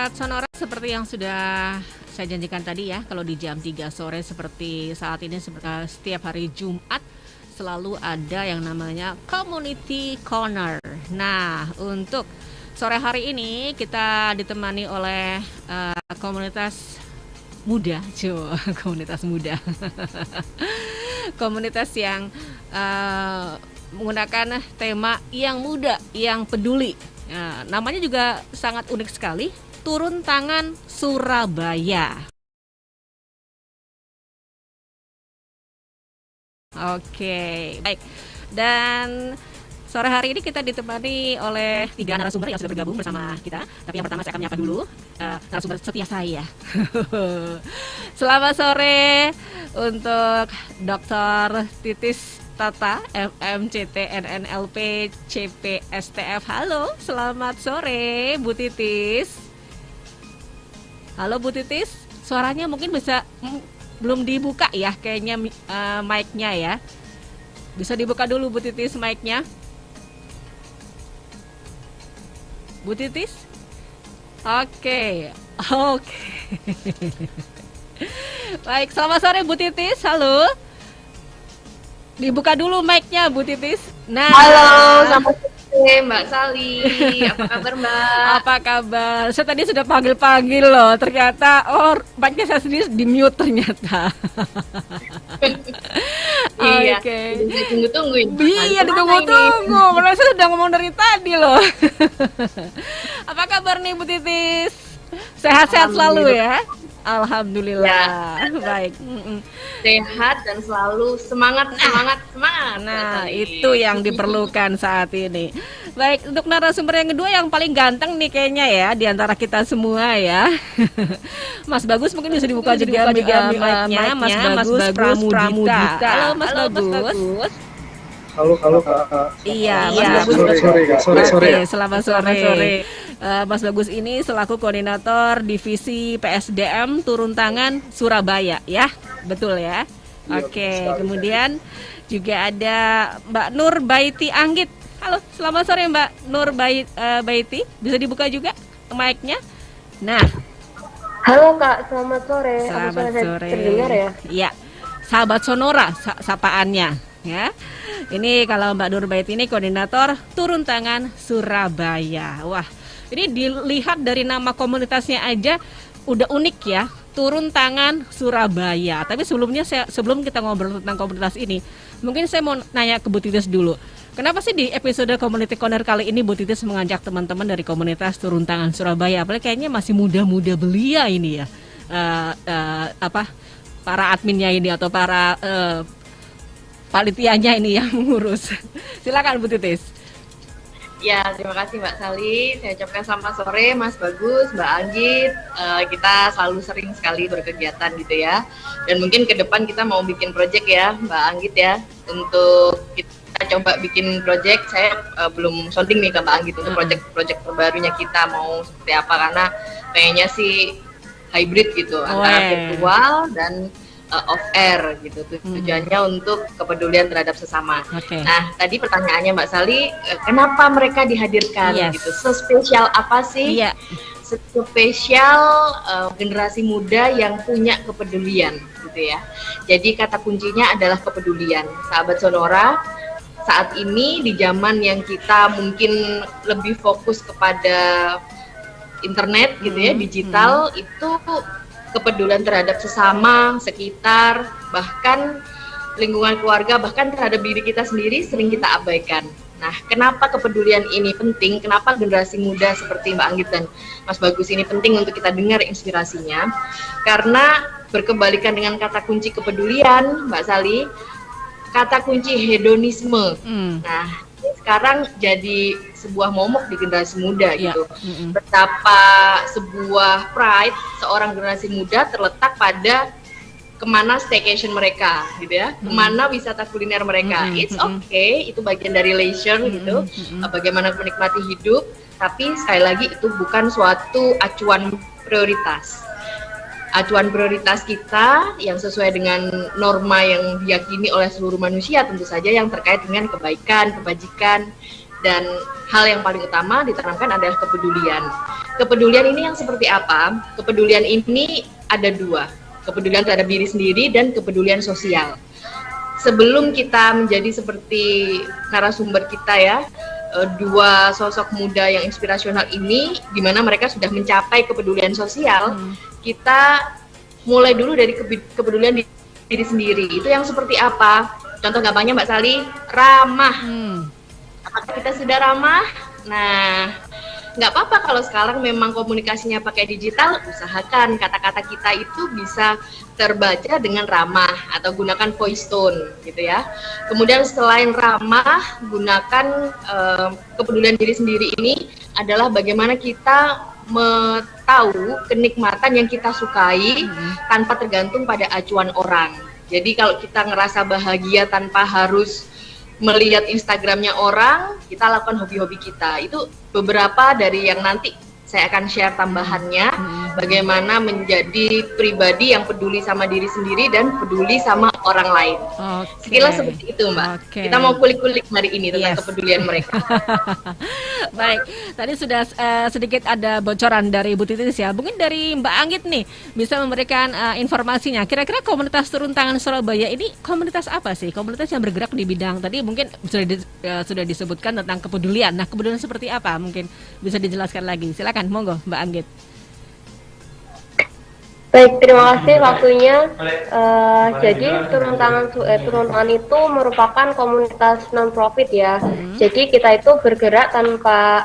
Sobat Sonora, seperti yang sudah saya janjikan tadi ya, kalau di jam 3 sore seperti saat ini, setiap hari Jumat selalu ada yang namanya Community Corner. Nah, untuk sore hari ini kita ditemani oleh komunitas muda, komunitas muda. Komunitas yang menggunakan tema yang muda, yang peduli. Nah, namanya juga sangat unik sekali, Turun Tangan Surabaya. Oke, baik. Dan sore hari ini kita ditemani oleh 3 narasumber yang sudah bergabung bersama kita. Tapi yang pertama saya akan menyapa dulu narasumber setia saya. Selamat sore untuk Dr. Titis Tata, FMCT, NNLP, CPSTF. Halo, selamat sore Bu Titis. Halo Bu Titis, suaranya mungkin bisa belum dibuka ya kayaknya mic-nya ya. Bisa dibuka dulu Bu Titis mic-nya. Bu Titis? Oke. Baik, selamat sore Bu Titis. Halo. Dibuka dulu mic-nya Bu Titis. Nah. Halo, selamat sore Mbak Sali. Apa kabar Mbak? Apa kabar? Saya tadi sudah panggil-panggil loh. Ternyata mic-nya saya sendiri di-mute ternyata. Iya. Oke. Ditunggu-tungguin. Iya, ditunggu-tunggu. Malah saya sudah ngomong dari tadi loh. Apa kabar nih Bu Titis? Sehat-sehat selalu ya? Alhamdulillah. Ya. Baik. Sehat dan selalu semangat. Nah, itu yang diperlukan saat ini. Baik, untuk narasumber yang kedua yang paling ganteng nih kayaknya ya di antara kita semua ya. Mas Bagus mungkin bisa dibuka juga mic-nya. Mas Bagus Pramudita. Halo Mas Bagus. Halo Kak. Iya, Mas Bagus. Sore. Selamat sore. Mas Bagus ini selaku koordinator divisi PSDM Turun Tangan Surabaya ya, betul ya? Iya, Oke, kemudian juga ada Mbak Nur Baiti Anggit. Halo, selamat sore Mbak Nur Baiti, bisa dibuka juga mic-nya. Nah, halo Kak, selamat sore. Selamat sore. Terdengar ya? Iya, sahabat Sonora sapaannya ya. Ini kalau Mbak Nur Baiti ini koordinator Turun Tangan Surabaya. Wah, ini dilihat dari nama komunitasnya aja udah unik ya, Turun Tangan Surabaya. Tapi sebelum kita ngobrol tentang komunitas ini, mungkin saya mau nanya ke Bu Titis dulu. Kenapa sih di episode Community Corner kali ini Bu Titis mengajak teman-teman dari komunitas Turun Tangan Surabaya? Apalagi kayaknya masih muda-muda belia ini ya, para adminnya ini atau para panitianya ini yang mengurus. Silakan Bu Titis. Ya, terima kasih Mbak Sali. Saya ucapkan selamat sore Mas Bagus, Mbak Anggit. Kita selalu sering sekali berkegiatan gitu ya. Dan mungkin ke depan kita mau bikin project ya Mbak Anggit ya. Untuk kita coba bikin project, saya belum sounding nih ke Mbak Anggit untuk project terbarunya kita mau seperti apa. Karena pengennya sih hybrid gitu, antara virtual dan off air gitu. Tujuannya untuk kepedulian terhadap sesama. Okay. Nah, tadi pertanyaannya Mbak Sali, kenapa mereka dihadirkan gitu? Sespesial apa sih? Iya. Spesial generasi muda yang punya kepedulian gitu ya. Jadi kata kuncinya adalah kepedulian. Sahabat Sonora, saat ini di zaman yang kita mungkin lebih fokus kepada internet gitu ya, digital, itu kepedulian terhadap sesama, sekitar, bahkan lingkungan keluarga, bahkan terhadap diri kita sendiri sering kita abaikan. Nah, kenapa kepedulian ini penting? Kenapa generasi muda seperti Mbak Anggit dan Mas Bagus ini penting untuk kita dengar inspirasinya? Karena berkebalikan dengan kata kunci kepedulian, Mbak Sali, kata kunci hedonisme. Nah, sekarang jadi sebuah momok di generasi muda gitu. Betapa sebuah pride seorang generasi muda terletak pada kemana staycation mereka gitu ya, kemana wisata kuliner mereka. It's okay, itu bagian dari leisure gitu, bagaimana menikmati hidup, tapi sekali lagi itu bukan suatu acuan prioritas. Acuan prioritas kita yang sesuai dengan norma yang diyakini oleh seluruh manusia tentu saja yang terkait dengan kebaikan, kebajikan, Dan hal yang paling utama ditanamkan adalah kepedulian. Kepedulian ini yang seperti apa? Kepedulian ini ada dua, kepedulian terhadap diri sendiri dan kepedulian sosial. Sebelum kita menjadi seperti narasumber kita ya, dua sosok muda yang inspirasional ini, di mana mereka sudah mencapai kepedulian sosial, kita mulai dulu dari kepedulian diri sendiri. Itu yang seperti apa? Contoh gampangnya Mbak Sali, ramah. Apakah kita sudah ramah? Nah, nggak apa-apa kalau sekarang memang komunikasinya pakai digital, usahakan kata-kata kita itu bisa terbaca dengan ramah atau gunakan voice tone gitu ya. Kemudian selain ramah, gunakan kepedulian diri sendiri ini adalah bagaimana kita tahu kenikmatan yang kita sukai tanpa tergantung pada acuan orang. Jadi kalau kita ngerasa bahagia tanpa harus melihat Instagramnya orang, kita lakukan hobi-hobi kita. Itu beberapa dari yang nanti saya akan share tambahannya, bagaimana menjadi pribadi yang peduli sama diri sendiri dan peduli sama orang lain. Sekilas seperti itu Mbak. Kita mau kulik-kulik hari ini tentang kepedulian mereka. Baik, tadi sudah sedikit ada bocoran dari Bu Titis ya. Mungkin dari Mbak Anggit nih bisa memberikan informasinya. Kira-kira komunitas turun tangan Surabaya ini komunitas apa sih? Komunitas yang bergerak di bidang tadi mungkin sudah disebutkan tentang kepedulian. Nah, kepedulian seperti apa? Mungkin bisa dijelaskan lagi. Silakan, monggo Mbak Anggit. Baik, terima kasih waktunya. Jadi turun tangan itu merupakan komunitas non profit ya. Jadi kita itu bergerak tanpa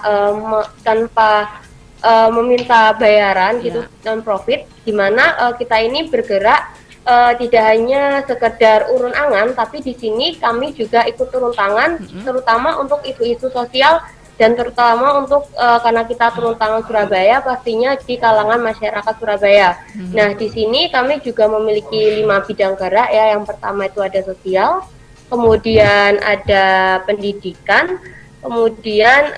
meminta bayaran gitu, non profit. Di mana kita ini bergerak tidak hanya sekedar urun angan, tapi di sini kami juga ikut turun tangan, terutama untuk isu-isu sosial. Dan terutama untuk karena kita turun tangan Surabaya, pastinya di kalangan masyarakat Surabaya. Nah, di sini kami juga memiliki 5 bidang gerak ya. Yang pertama itu ada sosial, kemudian ada pendidikan, kemudian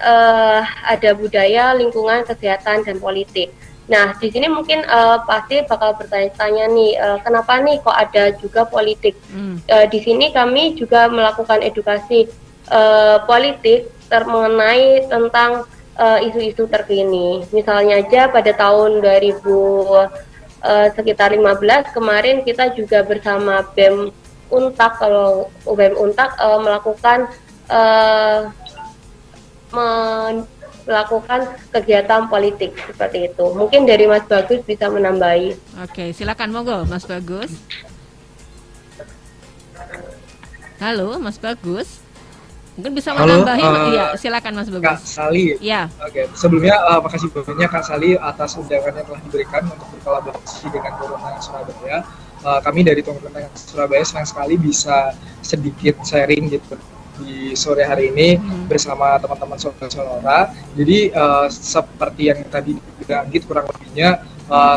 ada budaya, lingkungan, kesehatan, dan politik. Nah, di sini mungkin pasti bakal bertanya-tanya nih, kenapa nih kok ada juga politik? Di sini kami juga melakukan edukasi politik mengenai tentang isu-isu terkini. Misalnya aja pada tahun 2000 sekitar 15 kemarin kita juga bersama BEM Untak, kalau BEM Untak melakukan kegiatan politik seperti itu. Mungkin dari Mas Bagus bisa menambahi. Oke, silakan monggo Mas Bagus. Halo Mas Bagus. Mungkin bisa menambahi, ya silakan Mas Bagus. Kak Sali. Ya. Oke. Sebelumnya makasih banyak Kak Sali atas undangan yang telah diberikan untuk berkolaborasi dengan Turun Tangan Surabaya. Kami dari Turun Tangan Surabaya senang sekali bisa sedikit sharing gitu di sore hari ini bersama teman-teman Sonora. Jadi seperti yang tadi dibilang gitu, kurang lebihnya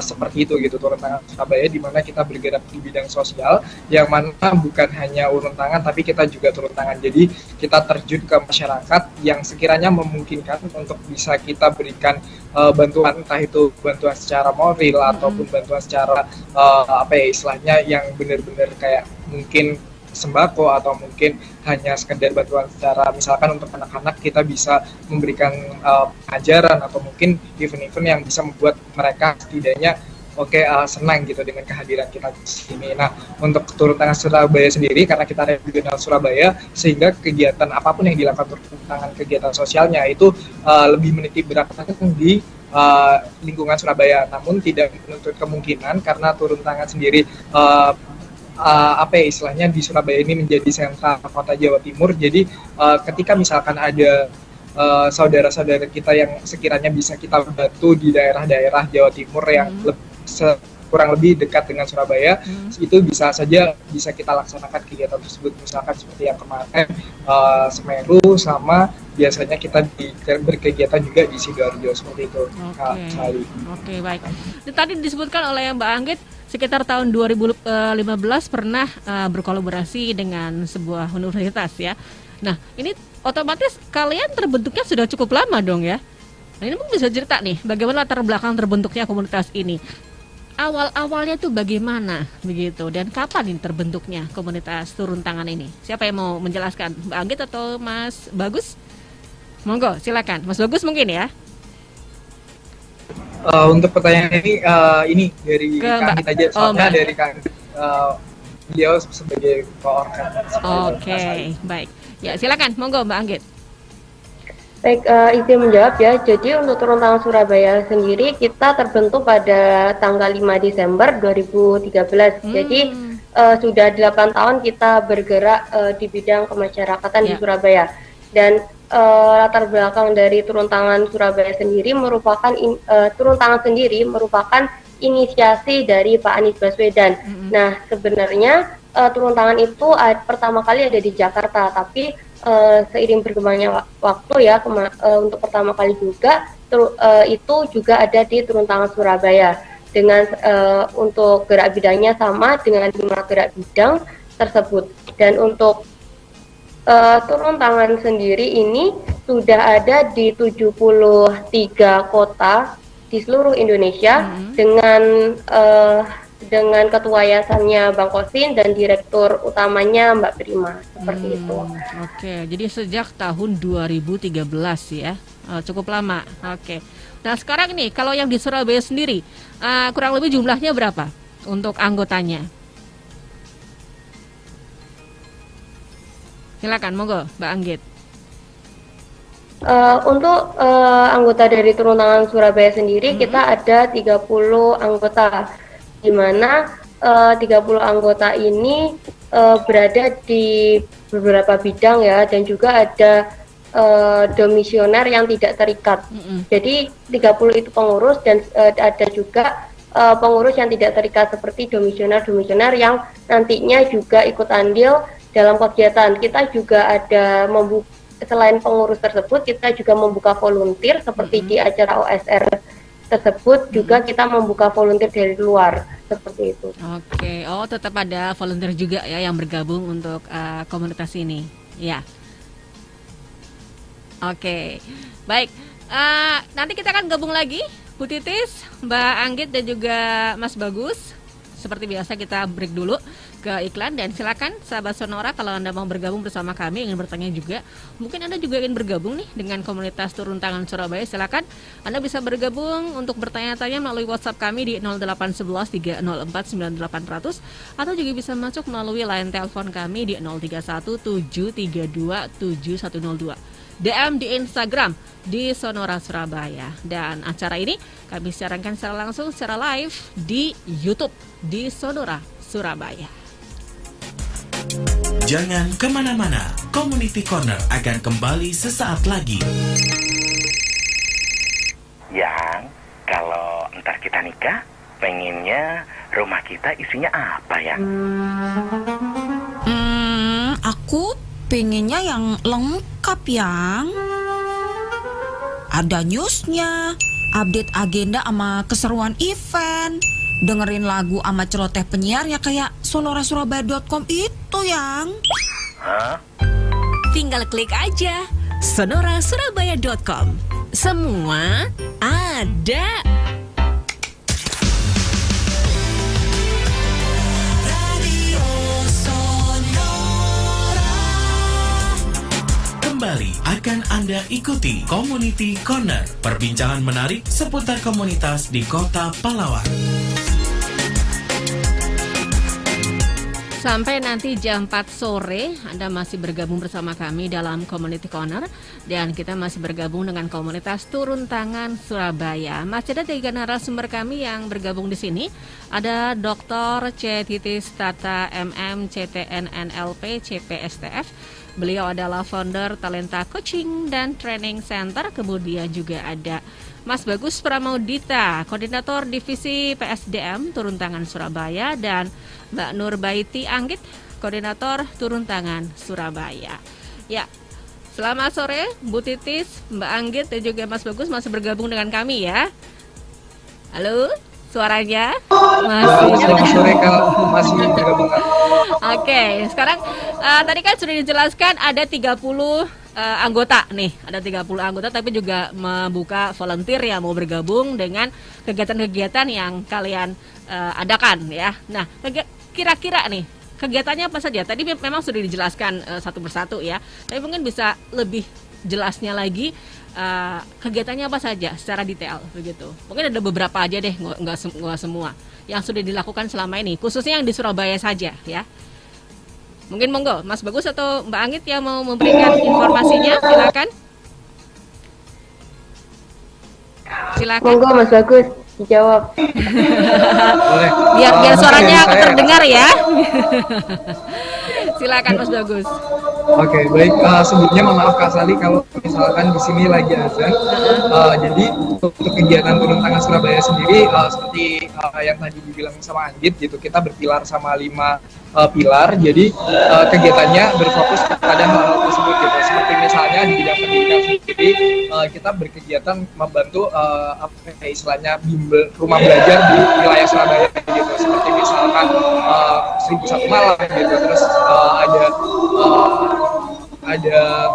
seperti itu gitu, Turun Tangan Surabaya, di mana kita bergerak di bidang sosial, yang mana bukan hanya urun tangan tapi kita juga turun tangan. Jadi kita terjun ke masyarakat yang sekiranya memungkinkan untuk bisa kita berikan bantuan, entah itu bantuan secara moral ataupun bantuan secara istilahnya yang benar-benar kayak mungkin sembako atau mungkin hanya sekedar bantuan secara, misalkan untuk anak-anak kita bisa memberikan pengajaran atau mungkin event-event yang bisa membuat mereka setidaknya senang gitu dengan kehadiran kita di sini. Nah, untuk Turun Tangan Surabaya sendiri, karena kita regional Surabaya, sehingga kegiatan apapun yang dilakukan turun tangan kegiatan sosialnya itu lebih menitik beratkan di lingkungan Surabaya, namun tidak menuntut kemungkinan karena Turun Tangan sendiri istilahnya di Surabaya ini menjadi sentra kota Jawa Timur. Jadi ketika misalkan ada saudara-saudara kita yang sekiranya bisa kita bantu di daerah-daerah Jawa Timur yang kurang lebih dekat dengan Surabaya, itu bisa kita laksanakan kegiatan tersebut. Misalkan seperti yang kemarin Semeru, sama biasanya kita berkegiatan juga di Sidoarjo seperti itu. Oke, baik. Tadi disebutkan oleh Mbak Anggit sekitar tahun 2015 pernah berkolaborasi dengan sebuah universitas ya. Nah, ini otomatis kalian terbentuknya sudah cukup lama dong ya. Nah, ini mungkin bisa cerita nih bagaimana latar belakang terbentuknya komunitas ini. Awal-awalnya tuh bagaimana begitu, dan kapan ini terbentuknya komunitas Turun Tangan ini? Siapa yang mau menjelaskan, Mbak Anggit atau Mas Bagus? Monggo, silakan. Mas Bagus mungkin ya. Untuk pertanyaan ini dari Kang Anggit aja, soalnya dari Kang beliau sebagai koorkan. Oke, baik. Ya, silakan. Monggo Mbak Anggit. Baik, izin menjawab ya. Jadi untuk Turun Tangan Surabaya sendiri kita terbentuk pada tanggal 5 Desember 2013. Jadi sudah 8 tahun kita bergerak di bidang kemasyarakatan di Surabaya. Dan latar belakang dari Turun Tangan Surabaya sendiri merupakan Turun Tangan sendiri merupakan inisiasi dari Pak Anies Baswedan. Nah, sebenarnya Turun Tangan itu pertama kali ada di Jakarta, tapi seiring berkembangnya waktu ya untuk pertama kali juga itu juga ada di Turun Tangan Surabaya dengan untuk gerak bidangnya sama dengan 5 gerak bidang tersebut. Dan untuk Turun Tangan sendiri ini sudah ada di 73 kota di seluruh Indonesia dengan ketua yayasannya Bang Kosin dan direktur utamanya Mbak Prima, seperti itu. Oke, jadi sejak tahun 2013 ya, cukup lama. Oke. Nah sekarang nih, kalau yang di Surabaya sendiri, kurang lebih jumlahnya berapa untuk anggotanya? Silakan, monggo Mbak Anggit. Untuk anggota dari Turun Tangan Surabaya sendiri kita ada 30 anggota, di mana 30 anggota ini berada di beberapa bidang ya, dan juga ada domisioner yang tidak terikat. Jadi 30 itu pengurus dan ada juga pengurus yang tidak terikat seperti domisioner yang nantinya juga ikut andil dalam kegiatan. Kita juga ada selain pengurus tersebut, kita juga membuka volunteer seperti di acara OSR tersebut juga kita membuka volunteer dari luar, seperti itu. Oke, tetap ada volunteer juga ya yang bergabung untuk komunitas ini, ya. Oke, baik. Nanti kita akan gabung lagi, Bu Titis, Mbak Anggit dan juga Mas Bagus. Seperti biasa kita break dulu ke iklan, dan silakan sahabat Sonora kalau Anda mau bergabung bersama kami, ingin bertanya juga, mungkin Anda juga ingin bergabung nih dengan komunitas Turun Tangan Surabaya, silakan Anda bisa bergabung untuk bertanya-tanya melalui WhatsApp kami di 0811 304 9800 atau juga bisa masuk melalui line telepon kami di 031 732 7102. DM di Instagram di Sonora Surabaya, dan acara ini kami siarkan secara langsung secara live di YouTube di Sonora Surabaya. Jangan kemana-mana, Community Corner akan kembali sesaat lagi. Yang kalau ntar kita nikah, pengennya rumah kita isinya apa ya? Aku pengennya yang lengkap, yang ada newsnya, update agenda sama keseruan event, dengerin lagu sama celoteh penyiar ya kayak sonorasurabaya.com itu, yang. Hah? Tinggal klik aja sonorasurabaya.com. Semua ada. Kembali akan Anda ikuti Community Corner, perbincangan menarik seputar komunitas di Kota Pahlawan. Sampai nanti jam 4 sore Anda masih bergabung bersama kami dalam Community Corner, dan kita masih bergabung dengan komunitas Turun Tangan Surabaya. Masih ada 3 narasumber kami yang bergabung di sini. Ada Dr. C. Titis Tata MM CTN NLP CPSTF. Beliau adalah founder Talenta Coaching dan Training Center. Kemudian juga ada Mas Bagus Pramaudita, koordinator divisi PSDM Turun Tangan Surabaya, dan Mbak Nurbaiti Anggit, koordinator Turun Tangan Surabaya. Ya, selamat sore Bu Titis, Mbak Anggit dan juga Mas Bagus masih bergabung dengan kami ya. Halo, suaranya masih. Selamat sore kalau masih bergabung. Oke, sekarang tadi kan sudah dijelaskan ada 30 anggota nih, ada 30 anggota, tapi juga membuka volunteer yang mau bergabung dengan kegiatan-kegiatan yang kalian adakan ya. Nah, kira-kira nih kegiatannya apa saja? Tadi memang sudah dijelaskan satu persatu ya, tapi mungkin bisa lebih jelasnya lagi kegiatannya apa saja secara detail begitu. Mungkin ada beberapa aja deh, nggak semua yang sudah dilakukan selama ini, khususnya yang di Surabaya saja ya. Mungkin monggo Mas Bagus atau Mbak Anggit yang mau memberikan informasinya, silakan. Monggo Mas Bagus dijawab. Boleh. Biar suaranya saya terdengar ya. Silakan Mas Bagus. Oke, baik. Sebelumnya mohon maaf Kak Sali kalau misalkan di sini lagi azan. Jadi untuk kegiatan turun tangan Surabaya sendiri seperti yang tadi dibilang sama Anggit gitu, kita berpilar sama 5 pilar. Jadi kegiatannya berfokus pada hal-hal tersebut gitu. Seperti misalnya di bidang pendidikan sendiri kita berkegiatan membantu istilahnya bimbel rumah belajar di wilayah Surabaya gitu. Seperti misalkan 1001 Malam gitu. Terus ada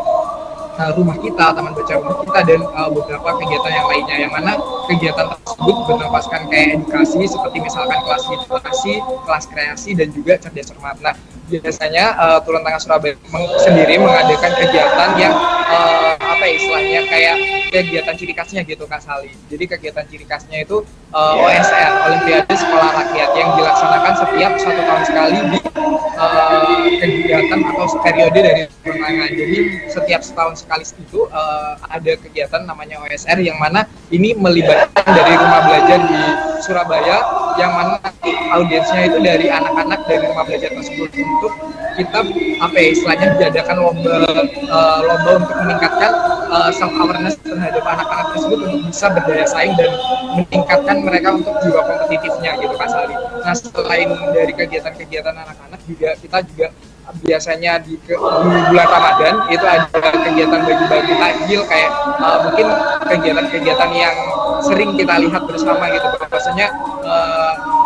rumah kita, taman baca rumah kita, dan beberapa kegiatan yang lainnya, yang mana kegiatan tersebut bertepaskan kayak edukasi seperti misalkan kelas literasi, kelas kreasi, dan juga cerdas cermat. Nah, biasanya Turun Tangan Surabaya sendiri mengadakan kegiatan yang istilahnya kayak kegiatan ciri khasnya gitu Kak Sali. Jadi kegiatan ciri khasnya itu OSR, Olimpiade Sekolah Rakyat, yang dilaksanakan setiap 1 tahun sekali di kegiatan atau periode dari Turun Tangan. Jadi setiap setahun sekali itu ada kegiatan namanya OSR, yang mana ini melibatkan dari rumah belajar di Surabaya, yang mana audiensnya itu dari anak-anak dari rumah belajar tersebut, untuk kita istilahnya diadakan lomba untuk meningkatkan self awareness terhadap anak-anak tersebut untuk bisa berdaya saing dan meningkatkan mereka untuk jiwa kompetitifnya gitu Kak Sali. Nah, selain dari kegiatan-kegiatan anak-anak juga, kita juga biasanya di bulan Ramadan itu ada kegiatan bagi-bagi takjil, kayak mungkin kegiatan-kegiatan yang sering kita lihat bersama gitu. Biasanya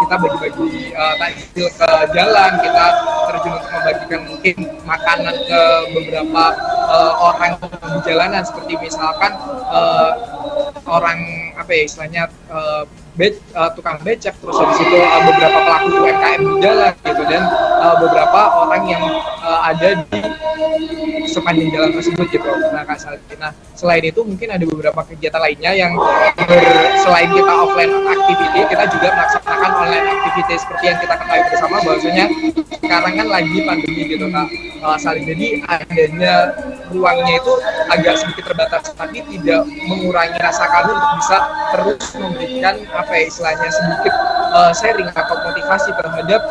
kita bagi-bagi takjil ke jalan, kita terjun untuk membagikan mungkin makanan ke beberapa orang di jalanan, seperti misalkan orang istilahnya tukang becak, terus habis itu beberapa pelaku UMKM di jalan gitu, dan beberapa orang yang ada di sepanjang jalan tersebut gitu. Nah, Kak Sali. Nah, selain itu mungkin ada beberapa kegiatan lainnya yang selain kita offline activity, kita juga melaksanakan online activity seperti yang kita ketahui bersama bahwasanya sekarang kan lagi pandemi gitu Kak Sali. Jadi adanya ruangnya itu agak sedikit terbatas, tapi tidak mengurangi rasa kami untuk bisa terus memberikan istilahnya sedikit sharing atau motivasi terhadap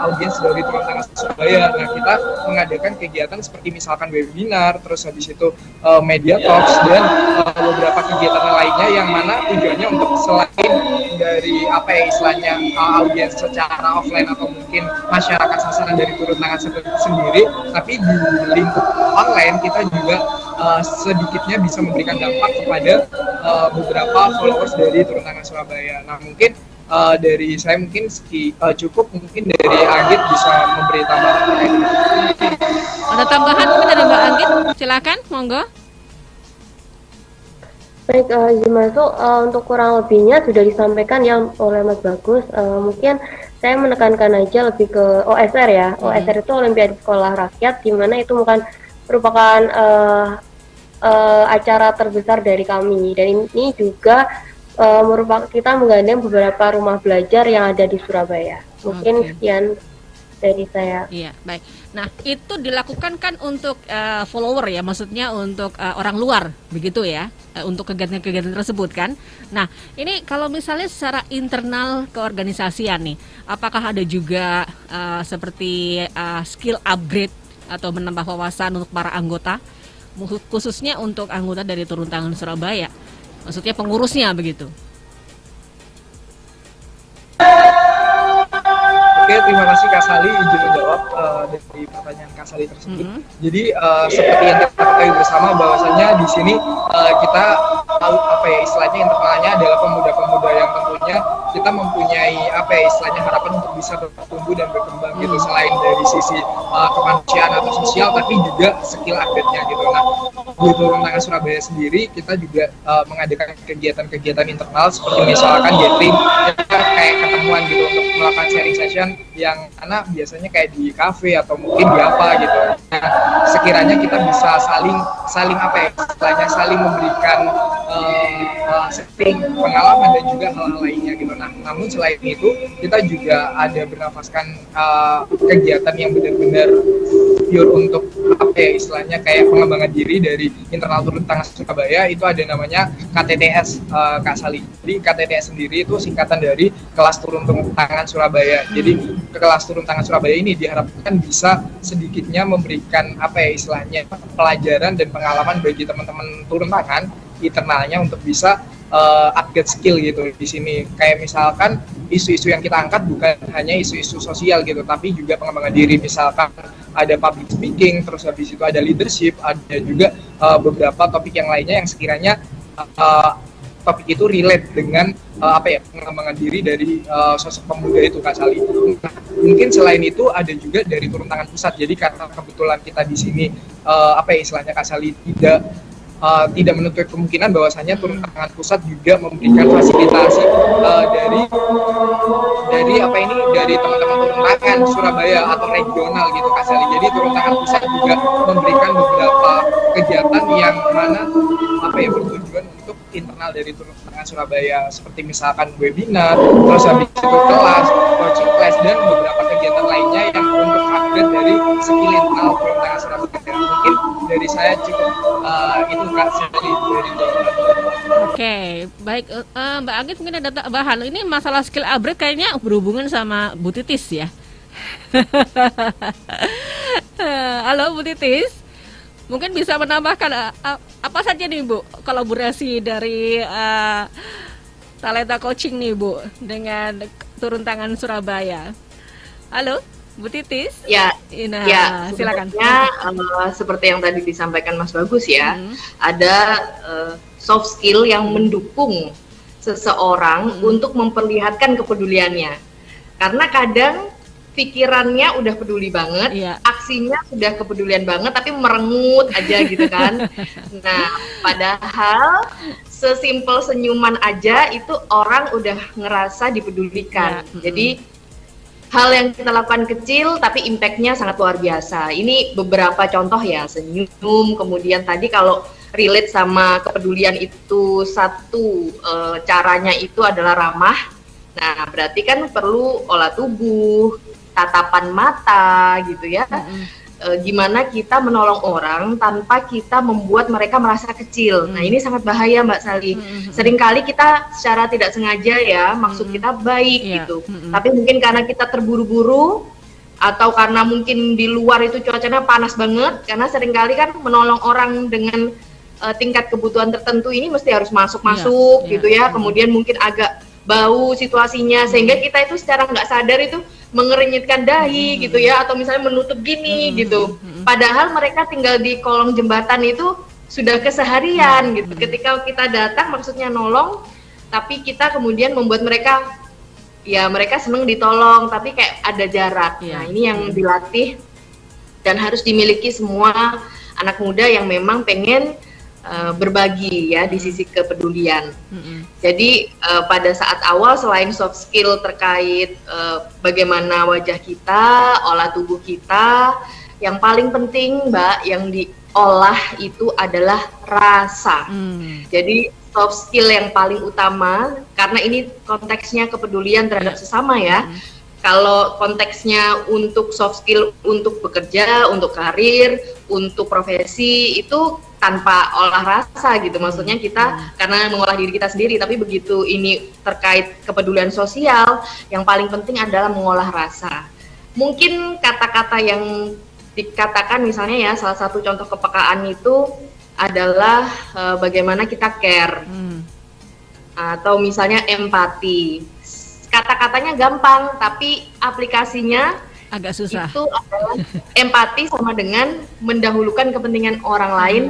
audiens dari Turun Tangan Surabaya. Nah, kita mengadakan kegiatan seperti misalkan webinar, terus habis itu media talks, dan beberapa kegiatan lainnya, yang mana tujuannya untuk selain dari istilahnya audiens secara offline atau mungkin masyarakat sasaran dari Turun Tangan sendiri, tapi di lingkup online kita juga sedikitnya bisa memberikan dampak kepada beberapa followers dari Turun Tangan Surabaya. Nah, mungkin dari saya mungkin cukup, mungkin dari Anggit bisa memberi tambahan terkait ini. Ada tambahan mungkin dari Mbak Anggit? Silakan, monggo. Baik, untuk kurang lebihnya sudah disampaikan ya oleh Mas Bagus. Mungkin saya menekankan aja lebih ke OSR ya. OSR itu Olimpiade Sekolah Rakyat, di mana itu merupakan acara terbesar dari kami, dan ini juga merupakan kita menggandeng beberapa rumah belajar yang ada di Surabaya. Mungkin sekian dari saya. Iya, baik. Nah, itu dilakukan kan untuk follower ya, maksudnya untuk orang luar, begitu ya, untuk kegiatan-kegiatan tersebut kan. Nah, ini kalau misalnya secara internal keorganisasian nih, apakah ada juga seperti skill upgrade atau menambah wawasan untuk para anggota, khususnya untuk anggota dari Turun Tangan Surabaya? Maksudnya pengurusnya begitu. Oke, terima kasih Kak Sali izin menjawab dari pertanyaan Kak Sali tersebut. Jadi seperti yang kita ketahui bersama bahwasanya di sini kita apa ya istilahnya internalnya adalah pemuda-pemuda yang tentunya kita mempunyai apa ya istilahnya harapan untuk bisa bertumbuh dan berkembang gitu, selain dari sisi kemanusiaan atau sosial tapi juga skill update-nya gitu. Nah, di Turun Tangan Surabaya sendiri kita juga mengadakan kegiatan-kegiatan internal seperti misalkan gathering kayak ketemuan gitu untuk melakukan sharing session yang karena biasanya kayak di cafe atau mungkin di apa gitu. Nah, sekiranya kita bisa saling apa ya istilahnya saling memberikan setting pengalaman dan juga hal-hal lainnya gitu. Nah, namun selain itu kita juga ada bernafaskan kegiatan yang benar-benar pure untuk apa ya istilahnya kayak pengembangan diri dari internal Turun Tangan Surabaya. Itu ada namanya KTTS, Kak Sali. Jadi KTTS sendiri itu singkatan dari Kelas Turun Tangan Surabaya. Jadi Kelas Turun Tangan Surabaya ini diharapkan bisa sedikitnya memberikan apa ya istilahnya pelajaran dan pengalaman bagi teman-teman turun tangan internalnya untuk bisa upgrade skill gitu di sini. Kayak misalkan isu-isu yang kita angkat bukan hanya isu-isu sosial gitu, tapi juga pengembangan diri. Misalkan ada public speaking, terus habis itu ada leadership, ada juga beberapa topik yang lainnya yang sekiranya topik itu relate dengan apa ya pengembangan diri dari sosok pemuda itu Kak Sali. Nah, mungkin selain itu ada juga dari Turun Tangan Pusat. Jadi karena kebetulan kita di sini apa ya istilahnya Kak Sali tidak menutup kemungkinan bahwasanya Turun Tangan Pusat juga memberikan fasilitasi dari apa ini dari teman-teman Turun Tangan Surabaya atau regional gitu Kak Sali. Jadi Turun Tangan Pusat juga memberikan beberapa kegiatan yang mana apa ya bertujuan untuk internal dari Turun Tangan Surabaya, seperti misalkan webinar, terus habis itu kelas, coaching class, dan beberapa kegiatan lainnya yang untuk upgrade dari skill internal Turun Tangan Surabaya. Mungkin dari saya cukup itu Kak dari Oke, baik Mbak Agit mungkin ada tambahan. Ini masalah skill upgrade kayaknya berhubungan sama Bu Titis ya. Halo Bu Titis, mungkin bisa menambahkan apa saja nih Bu kolaborasi dari Talenta Coaching nih Bu dengan Turun Tangan Surabaya. Halo Bu Titis. Ya, nah, ya silakan. Seperti yang tadi disampaikan Mas Bagus ya, ada soft skill yang mendukung seseorang untuk memperlihatkan kepeduliannya. Karena kadang pikirannya udah peduli banget, aksinya sudah kepedulian banget, tapi merengut aja gitu kan. Nah, padahal sesimpel senyuman aja itu orang udah ngerasa dipedulikan. Jadi hal yang kita lakukan kecil tapi impact-nya sangat luar biasa. Ini beberapa contoh ya, senyum, kemudian tadi kalau relate sama kepedulian itu satu caranya itu adalah ramah. Nah, berarti kan perlu olah tubuh, tatapan mata gitu ya. Gimana kita menolong orang tanpa kita membuat mereka merasa kecil. Nah, ini sangat bahaya Mbak Sali. Seringkali kita secara tidak sengaja ya, maksud kita baik gitu. Tapi mungkin karena kita terburu-buru atau karena mungkin di luar itu cuacanya panas banget, karena seringkali kan menolong orang dengan tingkat kebutuhan tertentu ini mesti harus masuk-masuk gitu ya. Kemudian mungkin agak bau situasinya sehingga kita itu secara nggak sadar itu mengerenyitkan dahi gitu ya, atau misalnya menutup gini gitu. Padahal mereka tinggal di kolong jembatan itu sudah keseharian gitu. Ketika kita datang maksudnya nolong, tapi kita kemudian membuat mereka ya mereka seneng ditolong tapi kayak ada jarak. Nah, ini yang dilatih dan harus dimiliki semua anak muda yang memang pengen berbagi ya di sisi kepedulian. Jadi pada saat awal selain soft skill terkait bagaimana wajah kita, olah tubuh kita, yang paling penting Mbak yang diolah itu adalah rasa. Jadi soft skill yang paling utama karena ini konteksnya kepedulian terhadap sesama ya. Kalau konteksnya untuk soft skill untuk bekerja, untuk karir, untuk profesi itu tanpa olah rasa gitu. Maksudnya kita karena mengolah diri kita sendiri, tapi begitu ini terkait kepedulian sosial, yang paling penting adalah mengolah rasa. Mungkin kata-kata yang dikatakan misalnya ya, salah satu contoh kepekaan itu adalah bagaimana kita care. Atau misalnya empati. Kata-katanya gampang, tapi aplikasinya Agak susah. Itu adalah empati sama dengan mendahulukan kepentingan orang lain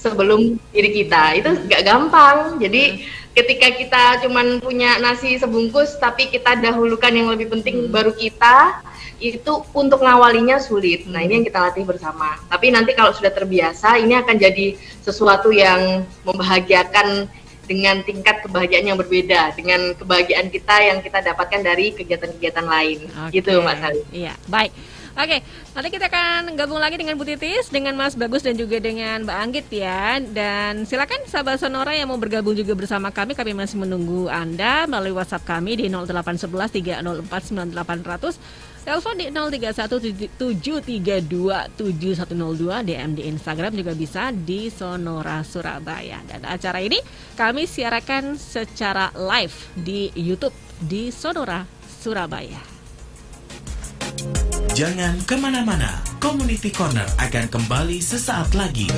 sebelum diri kita. Itu nggak gampang. Jadi ketika kita cuman punya nasi sebungkus tapi kita dahulukan yang lebih penting baru kita, itu untuk ngawalinya sulit. Nah, ini yang kita latih bersama. Tapi nanti kalau sudah terbiasa, ini akan jadi sesuatu yang membahagiakan dengan tingkat kebahagiaan yang berbeda dengan kebahagiaan kita yang kita dapatkan dari kegiatan-kegiatan lain. Gitu, Mbak Sali. Iya, baik. Oke, nanti kita akan gabung lagi dengan Bu Titis, dengan Mas Bagus dan juga dengan Mbak Anggit ya. Dan silakan sahabat Sonora yang mau bergabung juga bersama kami masih menunggu Anda melalui WhatsApp kami di 0811 304 9800. Telepon di 0317327102, DM di Instagram juga bisa di Sonora Surabaya. Dan acara ini kami siarkan secara live di YouTube di Sonora Surabaya. Jangan kemana-mana, Community Corner akan kembali sesaat lagi.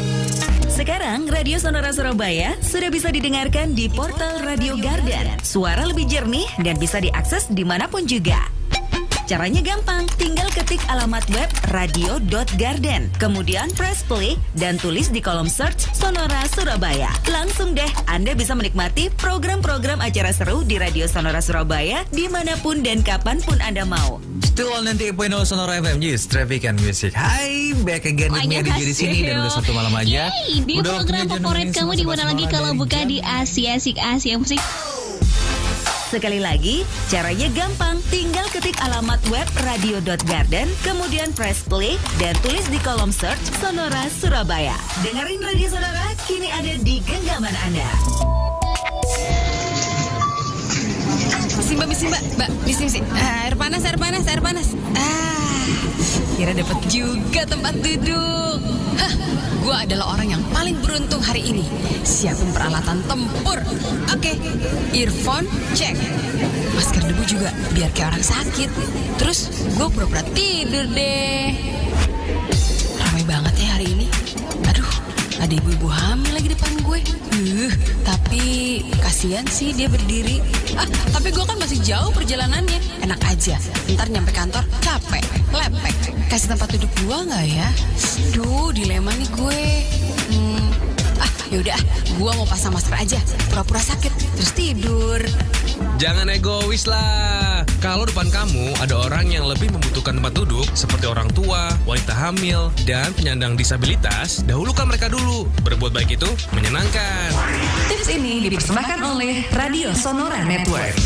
Sekarang Radio Sonora Surabaya sudah bisa didengarkan di portal Radio Garden. Suara lebih jernih dan bisa diakses dimanapun juga. Caranya gampang, tinggal ketik alamat web radio.garden, kemudian press play dan tulis di kolom search Sonora Surabaya. Langsung deh, Anda bisa menikmati program-program acara seru di Radio Sonora Surabaya dimanapun dan kapanpun Anda mau. Still on 98.0 Sonora FM, yes, Traffic and Music. Hai, back again with me di sini dan udah 1 malam aja. Di program favorit kamu di mana lagi kalau bukan di Asia Musik. Sekali lagi, caranya gampang. Tinggal ketik alamat web radio.garden, kemudian press play, dan tulis di kolom search Sonora Surabaya. Dengerin Radio Sonora, kini ada di genggaman Anda. Mbak, misi. Air panas. Kira dapat juga tempat duduk. Gue adalah orang yang paling beruntung hari ini. Siapin peralatan tempur. Oke, earphone cek. Masker debu juga, biar kayak orang sakit. Terus gue pura-pura tidur deh. Ramai banget ya hari ini. Aduh, ada ibu-ibu hamil lagi depan gue. Tapi kasihan sih dia berdiri. Tapi gue kan masih jauh perjalanannya. Enak aja, ntar nyampe kantor capek, lepek. Kasih tempat duduk gue nggak ya? Duh, dilema nih gue. Yaudah, gue mau pasang masker aja. Pura-pura sakit, terus tidur. Jangan egois lah. Kalau depan kamu ada orang yang lebih membutuhkan tempat duduk, seperti orang tua, wanita hamil, dan penyandang disabilitas, dahulukan mereka dulu. Berbuat baik itu menyenangkan. Tips ini dipersembahkan oleh Radio Sonora Network.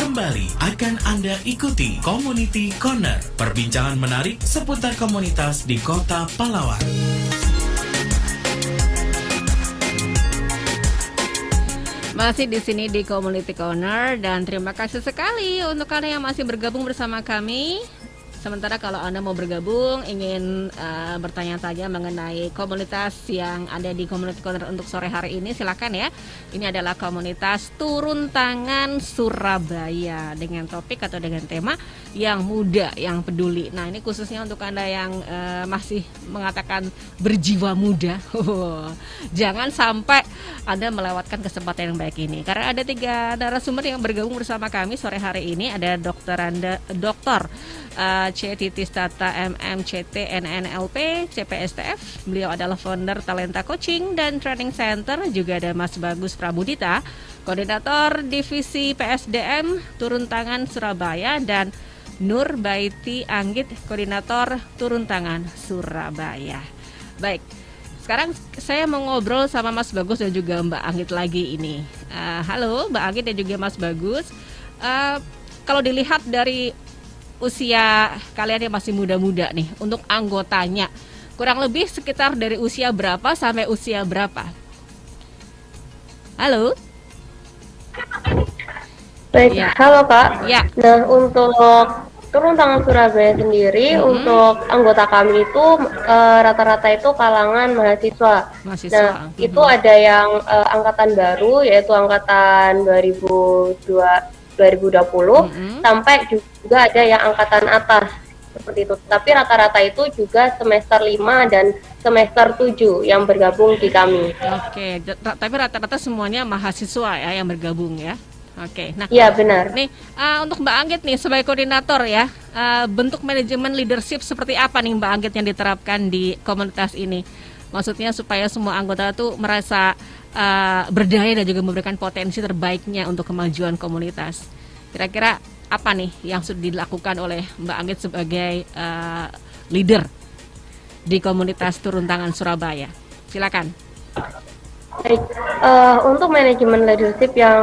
Kembali akan Anda ikuti Community Corner, perbincangan menarik seputar komunitas di Kota Pahlawan. Masih di sini di Community Corner dan terima kasih sekali untuk kalian yang masih bergabung bersama kami. Sementara kalau Anda mau bergabung, ingin bertanya-tanya mengenai komunitas yang ada di Community Corner untuk sore hari ini, silakan ya. Ini adalah komunitas Turun Tangan Surabaya dengan topik atau dengan tema yang muda, yang peduli. Nah, ini khususnya untuk Anda yang masih mengatakan berjiwa muda. Jangan sampai Anda melewatkan kesempatan yang baik ini. Karena ada 3 narasumber yang bergabung bersama kami sore hari ini. Ada Dr. C. Titis Tata MMCT NNLP CPSTF. Beliau adalah founder Talenta Coaching dan Training Center. Juga ada Mas Bagus Prabudita, koordinator divisi PSDM Turun Tangan Surabaya, dan Nur Baiti Anggit, koordinator Turun Tangan Surabaya. Baik, sekarang saya mau ngobrol sama Mas Bagus dan juga Mbak Anggit lagi ini. Halo Mbak Anggit dan juga Mas Bagus. Kalau dilihat dari usia kalian yang masih muda-muda nih, untuk anggotanya kurang lebih sekitar dari usia berapa sampai usia berapa? Halo? Baik, ya. Halo Kak. Ya. Nah, untuk Turun Tangan Surabaya sendiri, untuk anggota kami itu rata-rata itu kalangan mahasiswa. Nah, itu ada yang angkatan baru, yaitu angkatan 2020 sampai juga ada yang angkatan atas seperti itu. Tapi rata-rata itu juga semester 5 dan semester 7 yang bergabung di kami. Oke, tapi rata-rata semuanya mahasiswa ya yang bergabung ya. Oke, nah, iya benar. Nih untuk Mbak Anggit nih sebagai koordinator ya, bentuk manajemen leadership seperti apa nih Mbak Anggit yang diterapkan di komunitas ini? Maksudnya supaya semua anggota tuh merasa berdaya dan juga memberikan potensi terbaiknya untuk kemajuan komunitas. Kira-kira apa nih yang sudah dilakukan oleh Mbak Anggit sebagai leader di komunitas Turun Tangan Surabaya? Silakan. Baik, untuk manajemen leadership yang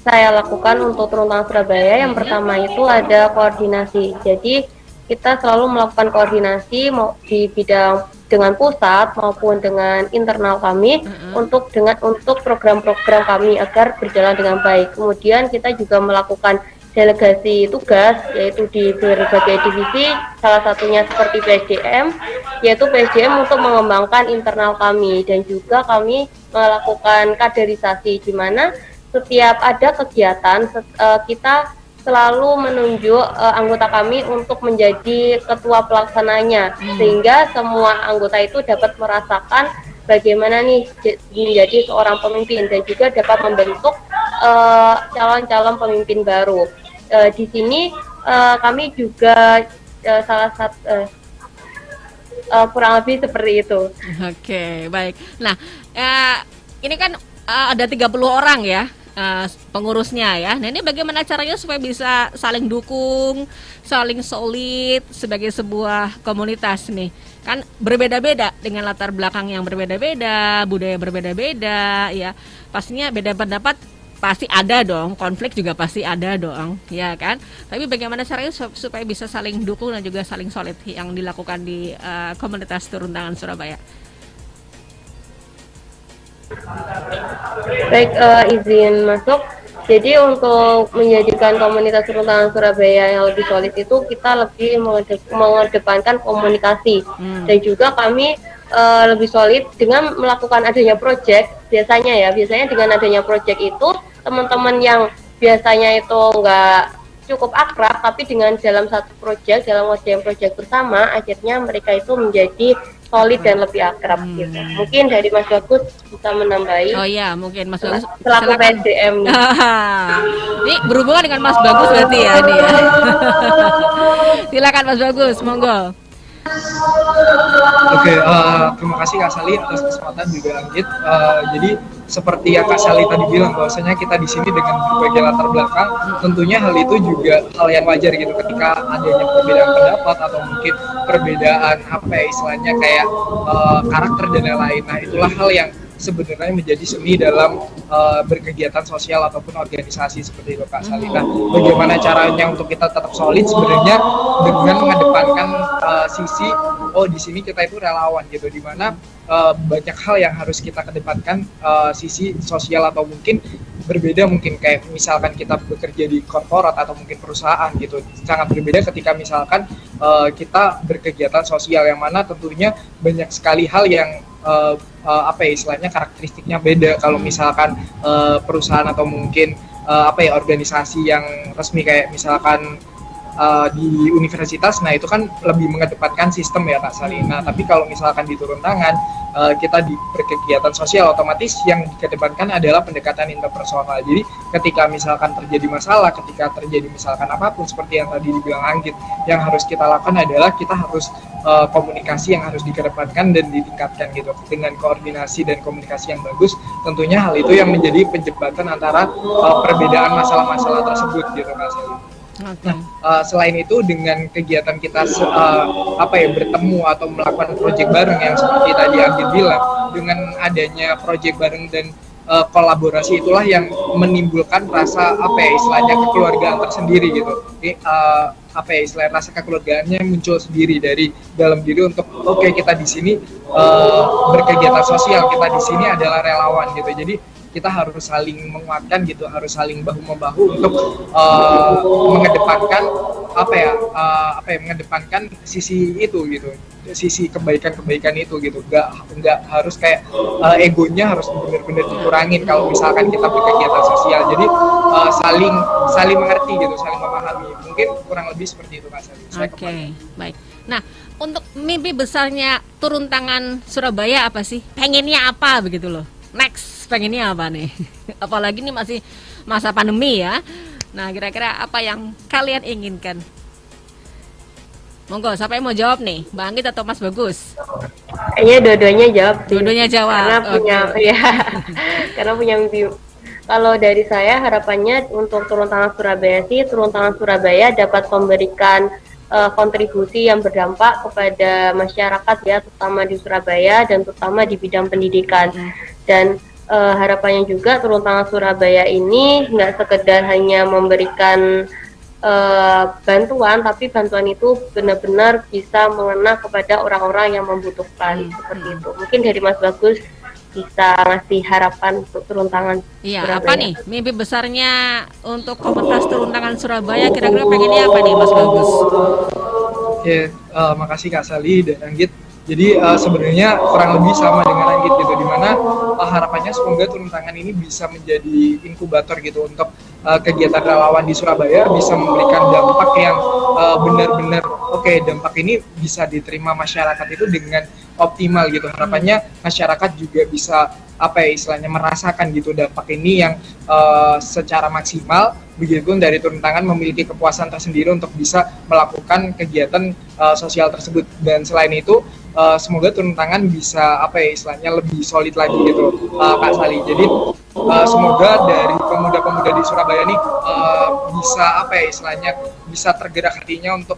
saya lakukan untuk Turun Tangan Surabaya, yang pertama itu ada koordinasi. Jadi kita selalu melakukan koordinasi di bidang dengan pusat maupun dengan internal kami untuk program-program kami agar berjalan dengan baik. Kemudian kita juga melakukan delegasi tugas yaitu di berbagai divisi, salah satunya seperti PSDM, yaitu PSDM untuk mengembangkan internal kami, dan juga kami melakukan kaderisasi di mana setiap ada kegiatan kita selalu menunjuk anggota kami untuk menjadi ketua pelaksananya, sehingga semua anggota itu dapat merasakan bagaimana nih menjadi seorang pemimpin dan juga dapat membentuk calon-calon pemimpin baru. Di sini kami juga salah satu kurang lebih seperti itu. Oke, baik. Nah, ini kan ada 30 orang ya pengurusnya ya. Nah, ini bagaimana caranya supaya bisa saling dukung, saling solid sebagai sebuah komunitas nih? Kan berbeda-beda dengan latar belakang yang berbeda-beda, budaya berbeda-beda ya. Pastinya beda pendapat pasti ada dong, konflik juga pasti ada dong, ya kan? Tapi bagaimana caranya supaya bisa saling dukung dan juga saling solid yang dilakukan di komunitas Turun Tangan Surabaya? Baik, izin masuk. Jadi untuk menjadikan komunitas Turun Tangan Surabaya yang lebih solid itu kita lebih mengedepankan komunikasi, dan juga kami lebih solid dengan melakukan adanya project. Biasanya dengan adanya project itu teman-teman yang biasanya itu nggak cukup akrab, tapi dengan dalam satu project, dalam project bersama, akhirnya mereka itu menjadi solid dan lebih akrab gitu. Mungkin dari Mas Bagus bisa menambahi. Oh iya, mungkin Mas Bagus selaku PSDM. Ini berhubungan dengan Mas Bagus berarti ya ini ya. Silakan Mas Bagus, monggo. Oke, terima kasih Kak Sali atas kesempatan juga Anggit. Jadi seperti yang Kak Sali tadi bilang, bahwasanya kita di sini dengan berbagai latar belakang, tentunya hal itu juga hal yang wajar gitu ketika adanya perbedaan pendapat atau mungkin perbedaan istilahnya kayak karakter dan lain-lain. Nah, itulah hal yang sebenarnya menjadi seni dalam berkegiatan sosial ataupun organisasi seperti itu Kak Sali. Nah, bagaimana caranya untuk kita tetap solid sebenarnya dengan mengedepankan sisi di sini kita itu relawan gitu, di mana banyak hal yang harus kita kedepankan, sisi sosial atau mungkin berbeda, mungkin kayak misalkan kita bekerja di korporat atau mungkin perusahaan gitu, sangat berbeda ketika misalkan kita berkegiatan sosial, yang mana tentunya banyak sekali hal yang istilahnya karakteristiknya beda. Kalau misalkan perusahaan atau mungkin organisasi yang resmi kayak misalkan di universitas, nah itu kan lebih mengedepankan sistem ya Kak Sali. Nah, tapi kalau misalkan di Turun Tangan kita di berkegiatan sosial, otomatis yang dikedepankan adalah pendekatan interpersonal. Jadi ketika misalkan terjadi masalah, ketika terjadi misalkan apapun seperti yang tadi dibilang Anggit, yang harus kita lakukan adalah kita harus komunikasi yang harus dikedepankan dan ditingkatkan gitu, dengan koordinasi dan komunikasi yang bagus. Tentunya hal itu yang menjadi penjembatan antara perbedaan masalah-masalah tersebut gitu Kak Sali. Nah, selain itu dengan kegiatan kita bertemu atau melakukan proyek bareng yang seperti tadi Anggit bilang, dengan adanya proyek bareng dan kolaborasi itulah yang menimbulkan rasa istilahnya kekeluargaan tersendiri gitu. Istilah rasa kekeluargaannya muncul sendiri dari dalam diri untuk kita di sini berkegiatan sosial, kita di sini adalah relawan gitu. Jadi kita harus saling menguatkan gitu, harus saling bahu membahu untuk mengedepankan mengedepankan sisi itu gitu, sisi kebaikan itu gitu. Nggak harus kayak egonya harus benar-benar dikurangin kalau misalkan kita berkegiatan sosial. Jadi saling mengerti gitu, saling memahami. Mungkin kurang lebih seperti itu Kak Sali. Oke, baik. Nah, untuk mimpi besarnya Turun Tangan Surabaya apa sih? Pengennya apa begitu loh? Next, pengennya apa nih? Apalagi ini masih masa pandemi ya. Nah, kira-kira apa yang kalian inginkan? Monggo, siapa yang mau jawab nih? Mbak Anggit atau Mas Bagus? Kayaknya dua-duanya jawab. Dua-duanya jawab. Karena punya karena punya mimpi. Kalau dari saya harapannya untuk Turun Tangan Surabaya sih, Turun Tangan Surabaya dapat memberikan kontribusi yang berdampak kepada masyarakat ya, terutama di Surabaya dan terutama di bidang pendidikan. Dan harapannya juga Turun Tangan Surabaya ini nggak sekedar hanya memberikan bantuan, tapi bantuan itu benar-benar bisa mengena kepada orang-orang yang membutuhkan seperti itu. Mungkin dari Mas Bagus bisa ngasih harapan untuk Turun Tangan Surabaya. Apa nih mimpi besarnya untuk komunitas Turun Tangan Surabaya? Kira-kira pengennya apa nih Mas Bagus? Makasih Kak Sali dan Anggit. Jadi sebenarnya kurang lebih sama dengan Anggit gitu, dimana harapannya semoga Turun Tangan ini bisa menjadi inkubator gitu untuk kegiatan relawan di Surabaya, bisa memberikan dampak yang benar-benar dampak ini bisa diterima masyarakat itu dengan optimal gitu. Harapannya masyarakat juga bisa istilahnya merasakan gitu dampak ini yang secara maksimal, begitupun dari Turun Tangan memiliki kepuasan tersendiri untuk bisa melakukan kegiatan sosial tersebut. Dan selain itu semoga Turun Tangan bisa istilahnya lebih solid lagi gitu Kak Sali. Jadi semoga dari pemuda-pemuda di Surabaya nih bisa istilahnya bisa tergerak hatinya untuk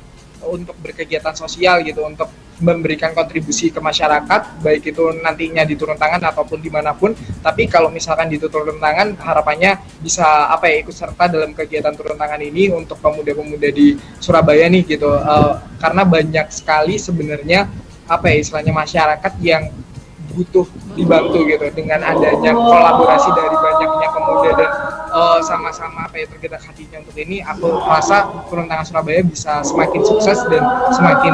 berkegiatan sosial gitu, untuk memberikan kontribusi ke masyarakat, baik itu nantinya di Turun Tangan ataupun dimanapun. Tapi kalau misalkan di Turun Tangan, harapannya bisa ikut serta dalam kegiatan Turun Tangan ini untuk pemuda-pemuda di Surabaya nih gitu, karena banyak sekali sebenarnya istilahnya masyarakat yang butuh dibantu gitu dengan adanya kolaborasi dari banyaknya pemuda dan sama-sama tergerak hatinya untuk ini. Aku rasa Turun Tangan Surabaya bisa semakin sukses dan semakin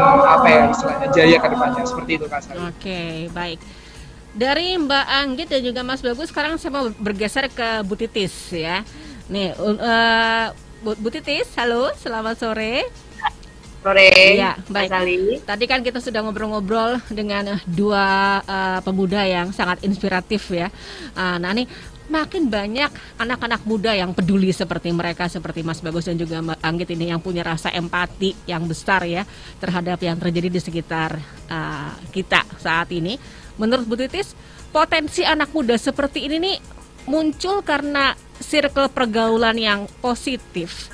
istilahnya jaya ke depannya, seperti itu Kak Sari. Oke, baik. Dari Mbak Anggit dan juga Mas Bagus, sekarang saya mau bergeser ke Bu Titis ya. Nih, Bu Titis, halo, selamat sore. Sore, ya, baik. Tadi kan kita sudah ngobrol-ngobrol dengan dua pemuda yang sangat inspiratif ya. Nah nih, makin banyak anak-anak muda yang peduli seperti mereka, seperti Mas Bagus dan juga Mbak Anggit ini, yang punya rasa empati yang besar ya terhadap yang terjadi di sekitar kita saat ini. Menurut Bu Titis, potensi anak muda seperti ini nih muncul karena circle pergaulan yang positif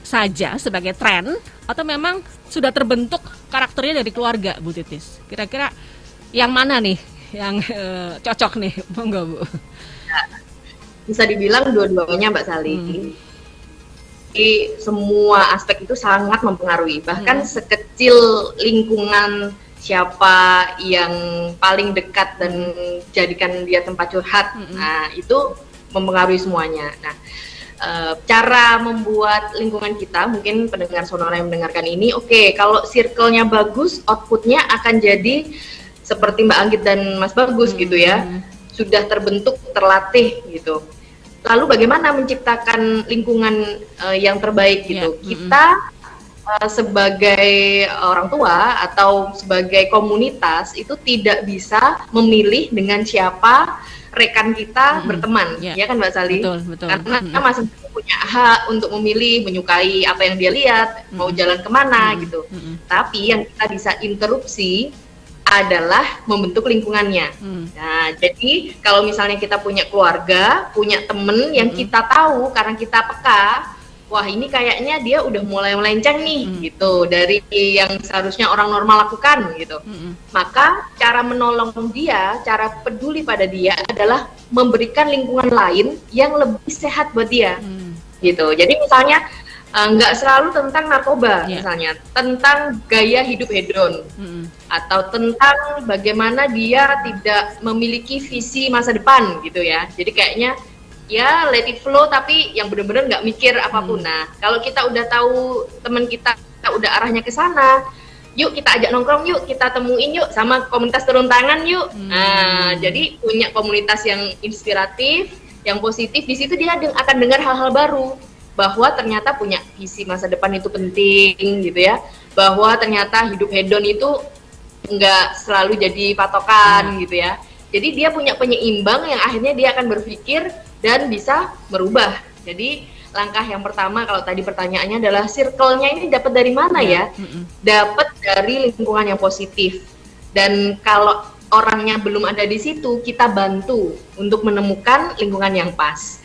saja sebagai tren, atau memang sudah terbentuk karakternya dari keluarga, Bu Titis? Kira-kira yang mana nih yang cocok nih, monggo Bu? Bisa dibilang dua-duanya Mbak Sali. Jadi semua aspek itu sangat mempengaruhi, bahkan sekecil lingkungan siapa yang paling dekat dan jadikan dia tempat curhat, nah itu mempengaruhi semuanya. Nah, cara membuat lingkungan kita, mungkin pendengar Sonora yang mendengarkan ini, kalau circle-nya bagus, output-nya akan jadi seperti Mbak Anggit dan Mas Bagus gitu ya, sudah terbentuk, terlatih gitu. Lalu bagaimana menciptakan lingkungan yang terbaik gitu? Kita sebagai orang tua atau sebagai komunitas itu tidak bisa memilih dengan siapa rekan kita berteman, ya kan Mbak Sali? Betul. Karena kita masing punya hak untuk memilih, menyukai apa yang dia lihat, mau jalan kemana gitu. Tapi yang kita bisa interupsi adalah membentuk lingkungannya. Nah, jadi kalau misalnya kita punya keluarga, punya temen yang kita tahu karena kita peka, wah ini kayaknya dia udah mulai melenceng nih gitu dari yang seharusnya orang normal lakukan gitu. Maka cara menolong dia, cara peduli pada dia adalah memberikan lingkungan lain yang lebih sehat buat dia gitu. Jadi misalnya nggak selalu tentang narkoba, misalnya tentang gaya hidup hedon, atau tentang bagaimana dia tidak memiliki visi masa depan gitu ya. Jadi kayaknya ya let it flow, tapi yang benar-benar nggak mikir apapun. Nah, kalau kita udah tahu teman kita udah arahnya ke sana, yuk kita ajak nongkrong, yuk kita temuin yuk sama komunitas turun tangan yuk. Nah, jadi punya komunitas yang inspiratif, yang positif, di situ dia akan dengar hal-hal baru. Bahwa ternyata punya visi masa depan itu penting gitu ya, bahwa ternyata hidup hedon itu nggak selalu jadi patokan gitu ya. Jadi dia punya penyeimbang yang akhirnya dia akan berpikir dan bisa merubah. Jadi langkah yang pertama, kalau tadi pertanyaannya adalah circle-nya ini dapat dari mana ya? Dapat dari lingkungan yang positif. Dan kalau orangnya belum ada di situ, kita bantu untuk menemukan lingkungan yang pas.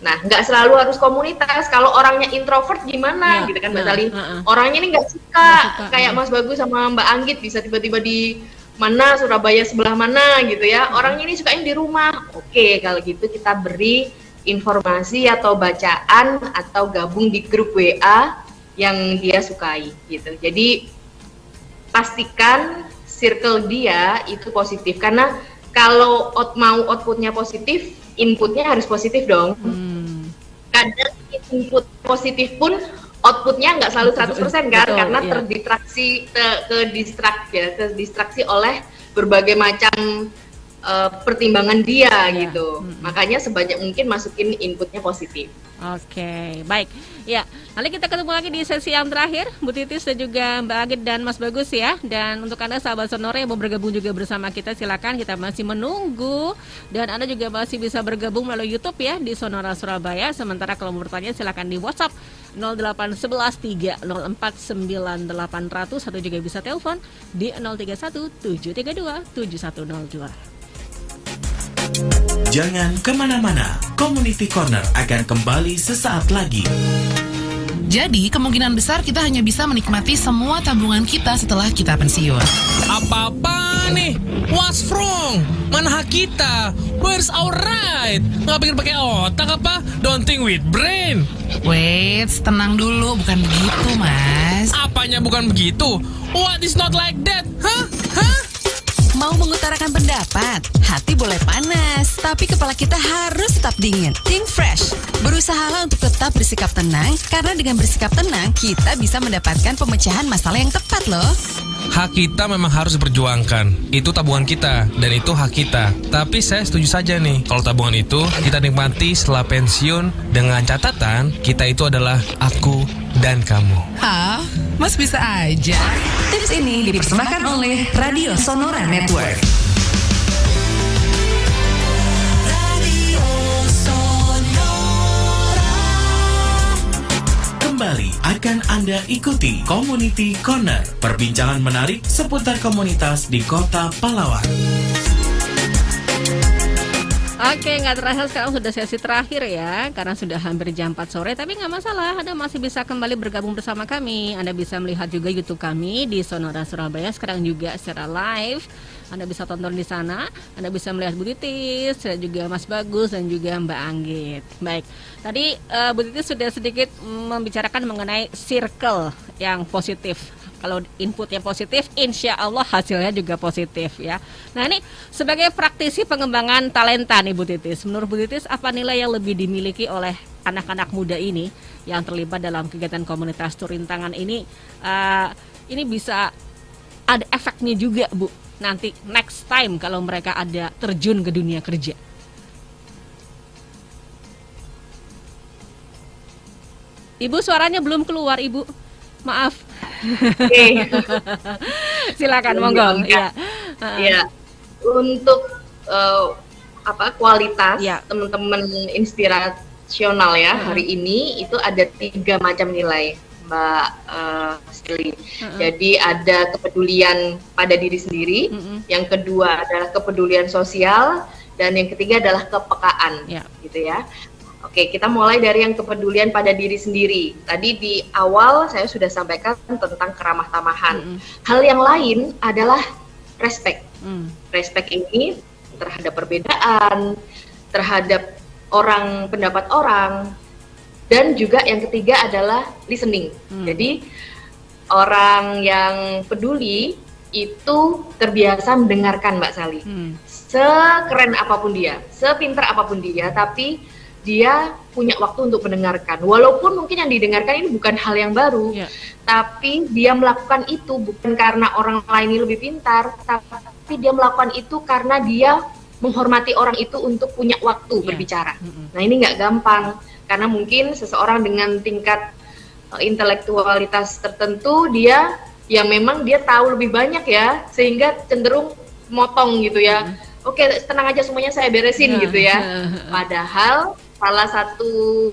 Nah, nggak selalu harus komunitas. Kalau orangnya introvert gimana, gitu kan Mbak Tali? Orangnya ini nggak suka, kayak Mas Bagus sama Mbak Anggit bisa tiba-tiba di mana, Surabaya sebelah mana gitu ya. Orangnya ini sukanya di rumah. Oke, kalau gitu kita beri informasi atau bacaan atau gabung di grup WA yang dia sukai gitu. Jadi pastikan circle dia itu positif, karena kalau mau outputnya positif, inputnya harus positif dong. Kadang input positif pun outputnya nggak selalu 100% kan, karena terdistraksi oleh berbagai macam pertimbangan dia gitu. Makanya sebanyak mungkin masukin inputnya positif. Oke, baik. Ya, nanti kita ketemu lagi di sesi yang terakhir, Bu Titis dan juga Mbak Agit dan Mas Bagus ya. Dan untuk Anda sahabat Sonora yang mau bergabung juga bersama kita, silakan, kita masih menunggu. Dan Anda juga masih bisa bergabung melalui YouTube ya di Sonora Surabaya. Sementara kalau mau bertanya silakan di WhatsApp 0811 304 9800 atau juga bisa telepon di 031 732 7102. Jangan kemana-mana, Community Corner akan kembali sesaat lagi. Jadi kemungkinan besar kita hanya bisa menikmati semua tabungan kita setelah kita pensiun. Apa-apa nih? What's wrong? Mana hak kita? Where's our right? Nggak pikir pakai otak apa? Don't think with brain. Wait, tenang dulu, bukan begitu mas. Apanya bukan begitu? What is not like that? Hah? Mau mengutarakan pendapat, hati boleh panas, tapi kepala kita harus tetap dingin. Think fresh. Berusahalah untuk tetap bersikap tenang, karena dengan bersikap tenang, kita bisa mendapatkan pemecahan masalah yang tepat loh. Hak kita memang harus diperjuangkan. Itu tabungan kita, dan itu hak kita. Tapi saya setuju saja nih, kalau tabungan itu kita nikmati setelah pensiun, dengan catatan, kita itu adalah aku dan kamu. Hah? Mas bisa aja. Tips ini dipersembahkan oleh Radio Sonora Network. Kembali akan Anda ikuti Community Corner, perbincangan menarik seputar komunitas di Kota Pahlawan. Oke, nggak terasa sekarang sudah sesi terakhir ya, karena sudah hampir jam 4 sore, tapi nggak masalah, Anda masih bisa kembali bergabung bersama kami. Anda bisa melihat juga YouTube kami di Sonora Surabaya, sekarang juga secara live. Anda bisa tonton di sana, Anda bisa melihat Bu Titis, dan juga Mas Bagus, dan juga Mbak Anggit. Baik, tadi Bu Titis sudah sedikit membicarakan mengenai circle yang positif. Kalau inputnya positif, insya Allah hasilnya juga positif ya. Nah ini sebagai praktisi pengembangan talenta nih Bu Titis, menurut Bu Titis apa nilai yang lebih dimiliki oleh anak-anak muda ini yang terlibat dalam kegiatan komunitas Turun Tangan ini? Ini bisa ada efeknya juga Bu, nanti next time kalau mereka ada terjun ke dunia kerja. Ibu suaranya belum keluar Ibu, maaf. Oke. Silakan monggo. Ya. Untuk kualitas teman-teman inspirasional ya hari ini itu ada 3 macam nilai, Mbak Steli. Jadi ada kepedulian pada diri sendiri, yang kedua adalah kepedulian sosial, dan yang ketiga adalah kepekaan, gitu ya. Oke, kita mulai dari yang kepedulian pada diri sendiri. Tadi di awal saya sudah sampaikan tentang keramah tamahan. Hal yang lain adalah respect. Respect ini terhadap perbedaan, terhadap pendapat orang, Dan juga yang ketiga adalah listening. Jadi orang yang peduli itu terbiasa mendengarkan, Mbak Sally. Sekeren apapun dia, sepintar apapun dia, tapi dia punya waktu untuk mendengarkan. Walaupun mungkin yang didengarkan ini bukan hal yang baru, tapi dia melakukan itu bukan karena orang lain ini lebih pintar, tapi dia melakukan itu karena dia menghormati orang itu untuk punya waktu berbicara. Nah, ini nggak gampang, karena mungkin seseorang dengan tingkat intelektualitas tertentu, dia yang memang dia tahu lebih banyak ya, sehingga cenderung motong gitu ya. Oke, tenang aja, semuanya saya beresin gitu ya. Padahal salah satu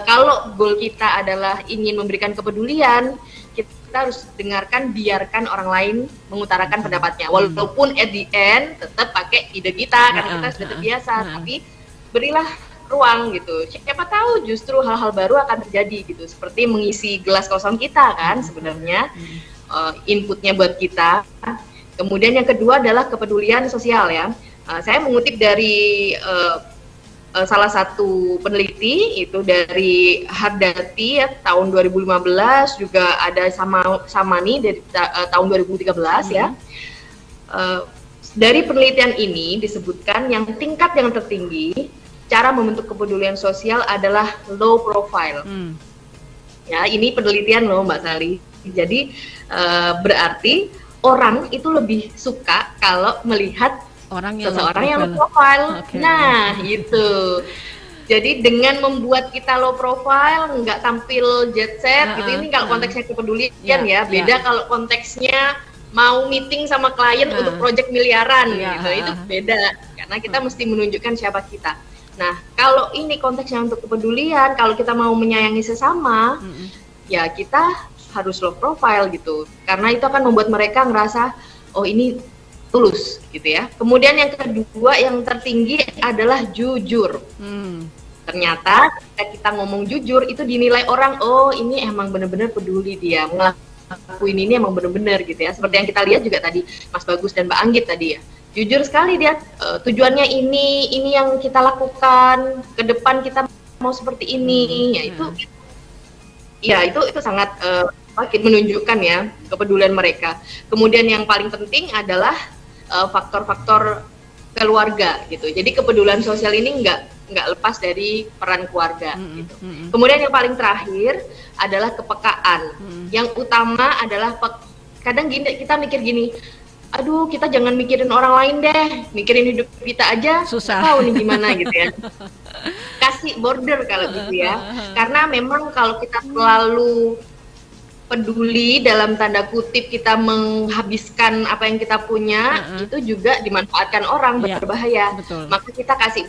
kalau goal kita adalah ingin memberikan kepedulian, kita harus dengarkan, biarkan orang lain mengutarakan pendapatnya. Walaupun at the end tetap pakai ide kita karena kita sudah terbiasa, tapi berilah ruang gitu. Siapa tahu justru hal-hal baru akan terjadi gitu. Seperti mengisi gelas kosong kita kan sebenarnya inputnya buat kita. Kemudian yang kedua adalah kepedulian sosial ya. Saya mengutip dari salah satu peneliti itu dari Hardati ya, tahun 2015, juga ada Samani dari tahun 2013 ya. Dari penelitian ini disebutkan yang tingkat yang tertinggi cara membentuk kepedulian sosial adalah low profile. Ya, ini penelitian loh Mbak Sally. Jadi berarti orang itu lebih suka kalau melihat seseorang yang low profile. Nah, itu. Jadi dengan membuat kita low profile, nggak tampil jet set, gitu. Ini kalau konteksnya kepedulian ya. Beda kalau konteksnya mau meeting sama klien untuk project miliaran, gitu. Itu beda. Karena kita mesti menunjukkan siapa kita. Nah, kalau ini konteksnya untuk kepedulian, kalau kita mau menyayangi sesama, ya kita harus low profile gitu, karena itu akan membuat mereka ngerasa oh ini tulus gitu ya. Kemudian yang kedua yang tertinggi adalah jujur. Ternyata ketika kita ngomong jujur itu dinilai orang, oh ini emang benar-benar peduli dia, ngelakuin ini emang benar-benar gitu ya. Seperti yang kita lihat juga tadi Mas Bagus dan Mbak Anggit tadi ya, jujur sekali dia, tujuannya ini yang kita lakukan, ke depan kita mau seperti ini, ya itu sangat makin menunjukkan ya kepedulian mereka. Kemudian yang paling penting adalah faktor-faktor keluarga gitu. Jadi kepedulian sosial ini nggak lepas dari peran keluarga gitu. Kemudian yang paling terakhir adalah kepekaan. Yang utama adalah kadang kita mikir gini, aduh kita jangan mikirin orang lain deh, mikirin hidup kita aja susah, tahu nih gimana gitu ya. Kasih border kalau gitu ya, karena memang kalau kita selalu peduli dalam tanda kutip, kita menghabiskan apa yang kita punya, itu juga dimanfaatkan orang, berbahaya. Maka kita kasih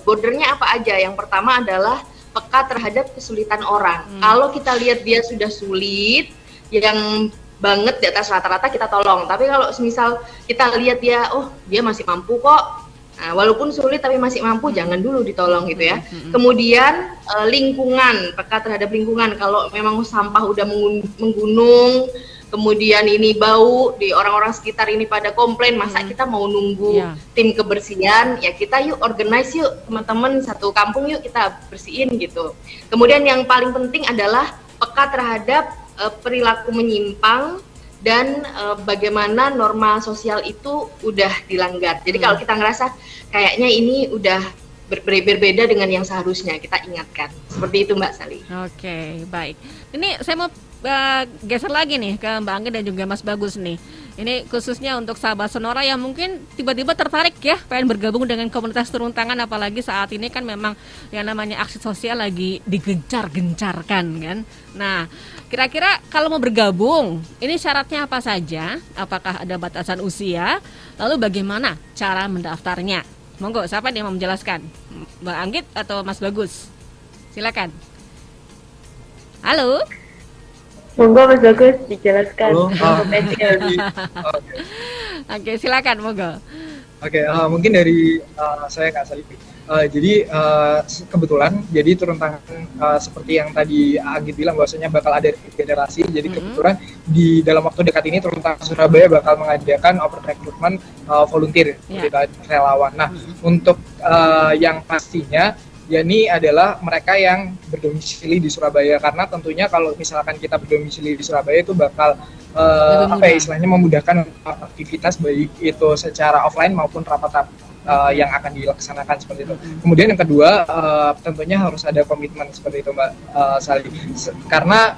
bordernya apa aja. Yang pertama adalah peka terhadap kesulitan orang. Kalau kita lihat dia sudah sulit, yang banget di atas rata-rata, kita tolong. Tapi kalau misal kita lihat dia, oh dia masih mampu kok, nah, walaupun sulit tapi masih mampu, jangan dulu ditolong gitu ya. Kemudian lingkungan, peka terhadap lingkungan. Kalau memang sampah udah menggunung, kemudian ini bau, di orang-orang sekitar ini pada komplain, masa kita mau nunggu tim kebersihan? Ya kita yuk organize yuk, teman-teman satu kampung yuk kita bersihin gitu. Kemudian yang paling penting adalah peka terhadap perilaku menyimpang dan bagaimana norma sosial itu udah dilanggar. Jadi kalau kita ngerasa kayaknya ini udah berbeda dengan yang seharusnya, kita ingatkan. Seperti itu Mbak Sally. Oke, baik. Ini saya mau geser lagi nih ke Mbak Anggi dan juga Mas Bagus nih. Ini khususnya untuk sahabat Sonora yang mungkin tiba-tiba tertarik ya, pengen bergabung dengan komunitas turun tangan, apalagi saat ini kan memang yang namanya aksi sosial lagi digencar-gencarkan kan. Nah, kira-kira kalau mau bergabung, ini syaratnya apa saja? Apakah ada batasan usia? Lalu bagaimana cara mendaftarnya? Monggo, siapa yang mau menjelaskan? Mbak Anggit atau Mas Bagus? Silakan. Halo. Monggo Mas Bagus dijelaskan. Oke, silakan monggo. Oke, mungkin dari saya Kak Sally. Jadi kebetulan, jadi turun tangan seperti yang tadi Agit bilang bahwasanya bakal ada generasi. Jadi kebetulan di dalam waktu dekat ini turun tangan Surabaya bakal mengadakan open recruitment volunteer, relawan. Nah, untuk yang pastinya yakni adalah mereka yang berdomisili di Surabaya, karena tentunya kalau misalkan kita berdomisili di Surabaya itu bakal istilahnya memudahkan aktivitas baik itu secara offline maupun rapat-rapat yang akan dilaksanakan seperti itu. Kemudian yang kedua, tentunya harus ada komitmen seperti itu Mbak Sali, karena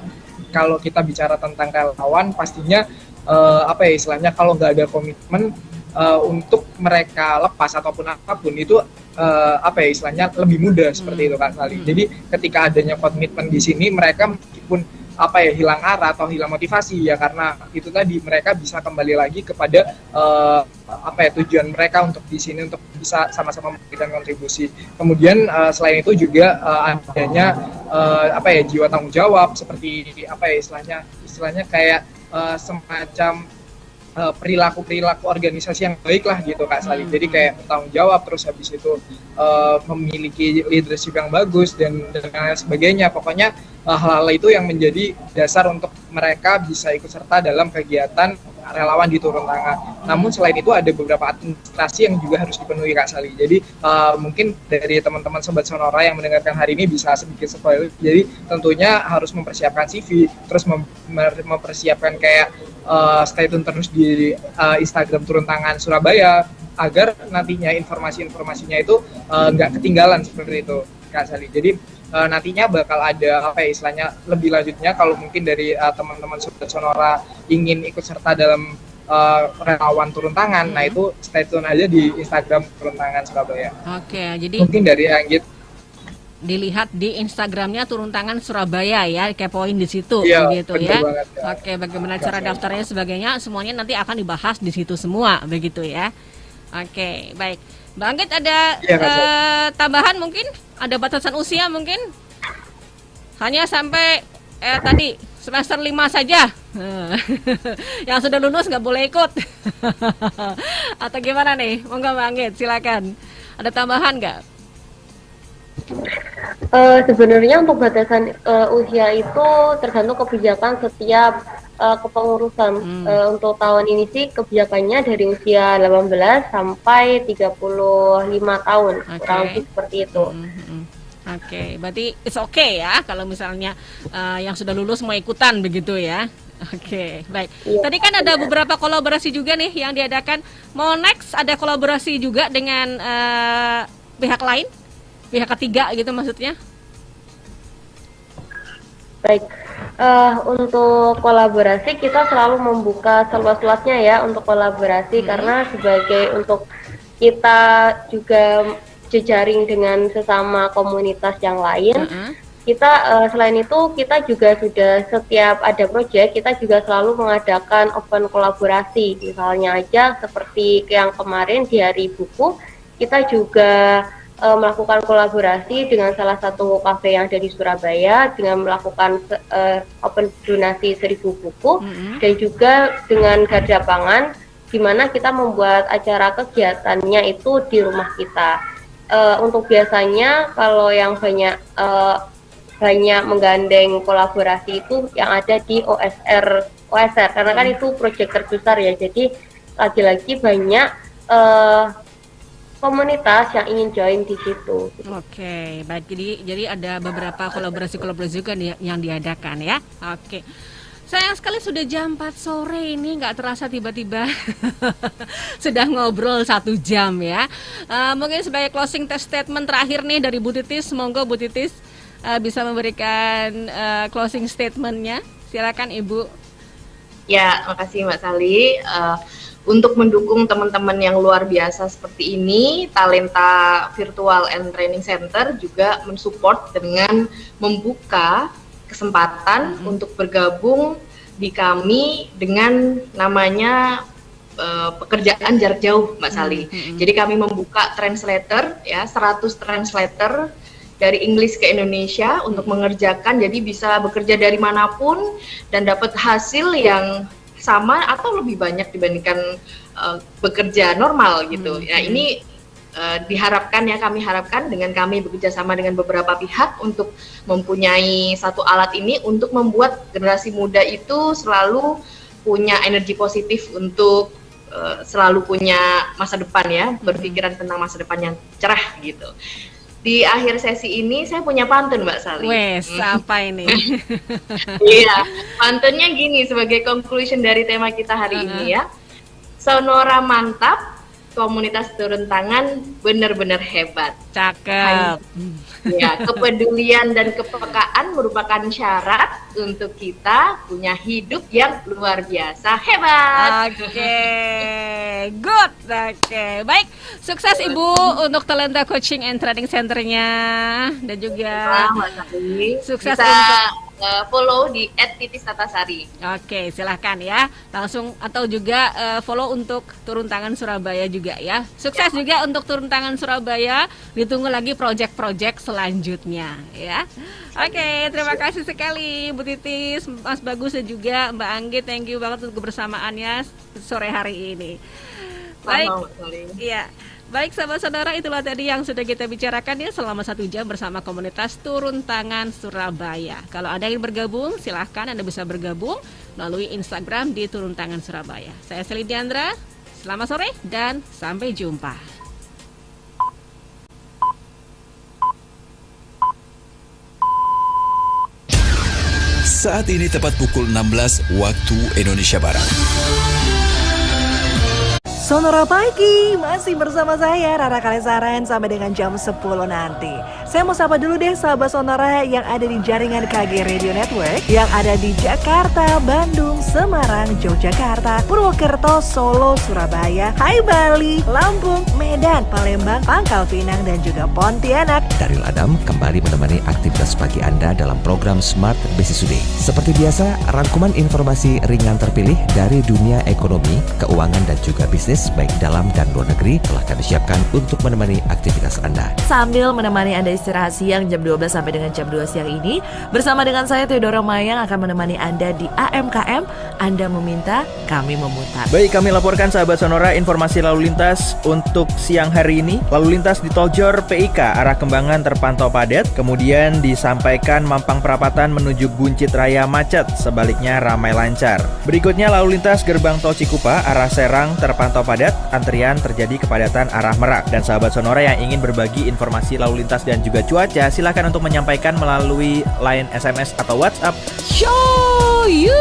kalau kita bicara tentang relawan pastinya istilahnya kalau nggak ada komitmen untuk mereka lepas ataupun apapun itu istilahnya lebih mudah seperti itu Kak Sali. Jadi ketika adanya komitmen di sini, mereka meskipun hilang arah atau hilang motivasi ya, karena itu tadi mereka bisa kembali lagi kepada tujuan mereka untuk di sini untuk bisa sama-sama memberikan kontribusi. Kemudian selain itu juga adanya jiwa tanggung jawab seperti istilahnya kayak semacam perilaku organisasi yang baik lah gitu Kak Sali. Jadi kayak bertanggung jawab, terus habis itu memiliki leadership yang bagus dan lain sebagainya. Pokoknya hal-hal itu yang menjadi dasar untuk mereka bisa ikut serta dalam kegiatan relawan di turun tangan. Namun selain itu ada beberapa administrasi yang juga harus dipenuhi Kak Sali. Jadi mungkin dari teman-teman Sobat Sonora yang mendengarkan hari ini bisa sedikit spoiler. Jadi tentunya harus mempersiapkan CV, terus mempersiapkan kayak stay tune terus di Instagram Turun Tangan Surabaya agar nantinya informasi-informasinya itu nggak ketinggalan seperti itu Kak Sali. Jadi nantinya bakal ada istilahnya lebih lanjutnya kalau mungkin dari teman-teman Sobat Sonora ingin ikut serta dalam relawan turun tangan, nah itu stay tune aja di Instagram Turun Tangan Surabaya. Oke, jadi mungkin dari Anggit dilihat di Instagramnya Turun Tangan Surabaya ya, kepoin di situ begitu ya. Banget, ya. Oke, bagaimana cara daftarnya sebagainya semuanya nanti akan dibahas di situ semua begitu ya. Oke, baik. Bang Anggit ada tambahan mungkin? Ada batasan usia mungkin? Hanya sampai tadi semester 5 saja. Yang sudah lulus nggak boleh ikut. Atau gimana nih? Monggo Bang Anggit, silakan. Ada tambahan nggak? Sebenarnya untuk batasan usia itu tergantung kebijakan setiap kepengurusan. Untuk tahun ini sih kebijakannya dari usia 18 sampai 35 tahun, kurang lebih seperti itu. Oke, berarti it's okay ya kalau misalnya yang sudah lulus mau ikutan begitu ya. Oke, baik. Tadi kan ada beberapa kolaborasi juga nih yang diadakan. Mau next ada kolaborasi juga dengan pihak lain? Pihak ketiga gitu maksudnya? Baik, untuk kolaborasi kita selalu membuka seluas-luasnya ya untuk kolaborasi, karena sebagai untuk kita juga jejaring dengan sesama komunitas yang lain. Kita selain itu kita juga sudah setiap ada proyek kita juga selalu mengadakan open kolaborasi. Misalnya aja seperti yang kemarin di Hari Buku kita juga melakukan kolaborasi dengan salah satu kafe yang ada di Surabaya dengan melakukan open donasi 1000 buku dan juga dengan Garda Pangan, di mana kita membuat acara kegiatannya itu di rumah kita. Untuk biasanya kalau yang banyak menggandeng kolaborasi itu yang ada di OSR karena kan itu proyek terbesar ya, jadi lagi-lagi banyak komunitas yang ingin join di situ. Oke, baik. Jadi ada beberapa kolaborasi juga yang diadakan ya. Oke. Sayang sekali sudah jam 4 sore ini, nggak terasa tiba-tiba sudah ngobrol 1 jam ya. Mungkin sebagai closing statement terakhir nih dari Bu Titis, monggo Bu Titis bisa memberikan closing statementnya. Silakan Ibu. Ya, makasih Mbak Sali. Untuk mendukung teman-teman yang luar biasa seperti ini, Talenta Virtual and Training Center juga mensupport dengan membuka kesempatan untuk bergabung di kami dengan namanya pekerjaan jarak jauh, Mbak Sali. Jadi kami membuka translator ya, 100 translator dari Inggris ke Indonesia untuk mengerjakan, jadi bisa bekerja dari manapun dan dapat hasil yang sama atau lebih banyak dibandingkan bekerja normal gitu. Ya ini kami harapkan dengan kami bekerja sama dengan beberapa pihak untuk mempunyai satu alat ini untuk membuat generasi muda itu selalu punya energi positif untuk selalu punya masa depan ya, berpikiran tentang masa depan yang cerah gitu. di akhir sesi ini saya punya pantun Mbak Sali. Wes, apa ini? Iya, pantunnya gini sebagai conclusion dari tema kita hari ini ya. Sonora mantap, komunitas turun tangan benar-benar hebat. Cakep. Ya, kepedulian dan kepekaan merupakan syarat untuk kita punya hidup yang luar biasa hebat. Oke, good. Oke, baik. Sukses Ibu untuk Talenta Coaching and Training Centernya dan juga sukses bisa untuk follow di @titis_tatasari. Oke, silahkan ya. Langsung atau juga follow untuk Turun Tangan Surabaya juga ya. Sukses juga untuk Turun Tangan Surabaya. Ditunggu lagi project-project selanjutnya ya. Oke, terima kasih sekali Bu Titis, Mas Bagus dan juga Mbak Anggi. Thank you banget untuk kebersamaannya sore hari ini. Baik. Iya. Baik sahabat-saudara, itulah tadi yang sudah kita bicarakan ya selama 1 jam bersama komunitas Turun Tangan Surabaya. Kalau ada yang bergabung, silahkan Anda bisa bergabung melalui Instagram di Turun Tangan Surabaya. Saya Seli Diandra, selamat sore dan sampai jumpa. Saat ini tepat pukul 16 waktu Indonesia Barat. Sonora Pagi, masih bersama saya Rara Kalesaran sampai dengan jam 10 nanti. Saya mau sapa dulu deh sahabat Sonora yang ada di jaringan KG Radio Network, yang ada di Jakarta, Bandung, Semarang, Yogyakarta, Purwokerto, Solo, Surabaya, Hai Bali, Lampung, Medan, Palembang, Pangkal Pinang, dan juga Pontianak. Daryl Adam kembali menemani aktivitas pagi Anda dalam program Smart Business Today. Seperti biasa, rangkuman informasi ringan terpilih dari dunia ekonomi, keuangan, dan juga bisnis baik dalam dan luar negeri telah kami siapkan untuk menemani aktivitas Anda. Sambil menemani Anda istirahat siang jam 12 sampai dengan jam 2 siang ini, bersama dengan saya Theodora Mayang akan menemani Anda di AMKM. Anda meminta, kami memutar. Baik, kami laporkan sahabat Sonora informasi lalu lintas untuk siang hari ini. Lalu lintas di Tol Jor PIK arah Kembangan terpantau padat, kemudian disampaikan Mampang Perapatan menuju Buncit Raya macet, sebaliknya ramai lancar. Berikutnya lalu lintas Gerbang Tol Cikupa arah Serang terpantau padat, antrian terjadi kepadatan arah Merak. Dan sahabat Sonora yang ingin berbagi informasi lalu lintas dan juga cuaca, silakan untuk menyampaikan melalui line SMS atau WhatsApp. Show you!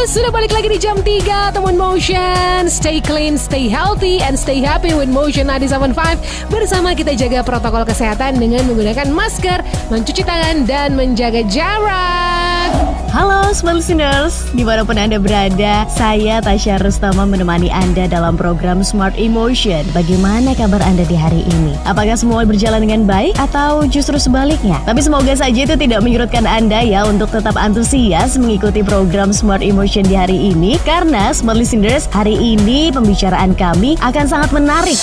Sudah balik lagi di jam 3 teman Motion. Stay clean, stay healthy, and stay happy with Motion 97.5. Bersama kita jaga protokol kesehatan dengan menggunakan masker, mencuci tangan, dan menjaga jarak. Halo Smart Listeners, dimanapun Anda berada, saya Tasya Rustama menemani Anda dalam program Smart Emotion. Bagaimana kabar Anda di hari ini? Apakah semua berjalan dengan baik atau justru sebaliknya? Tapi semoga saja itu tidak menyurutkan Anda ya untuk tetap antusias mengikuti program Smart Emotion di hari ini. Karena Smart Listeners, hari ini pembicaraan kami akan sangat menarik.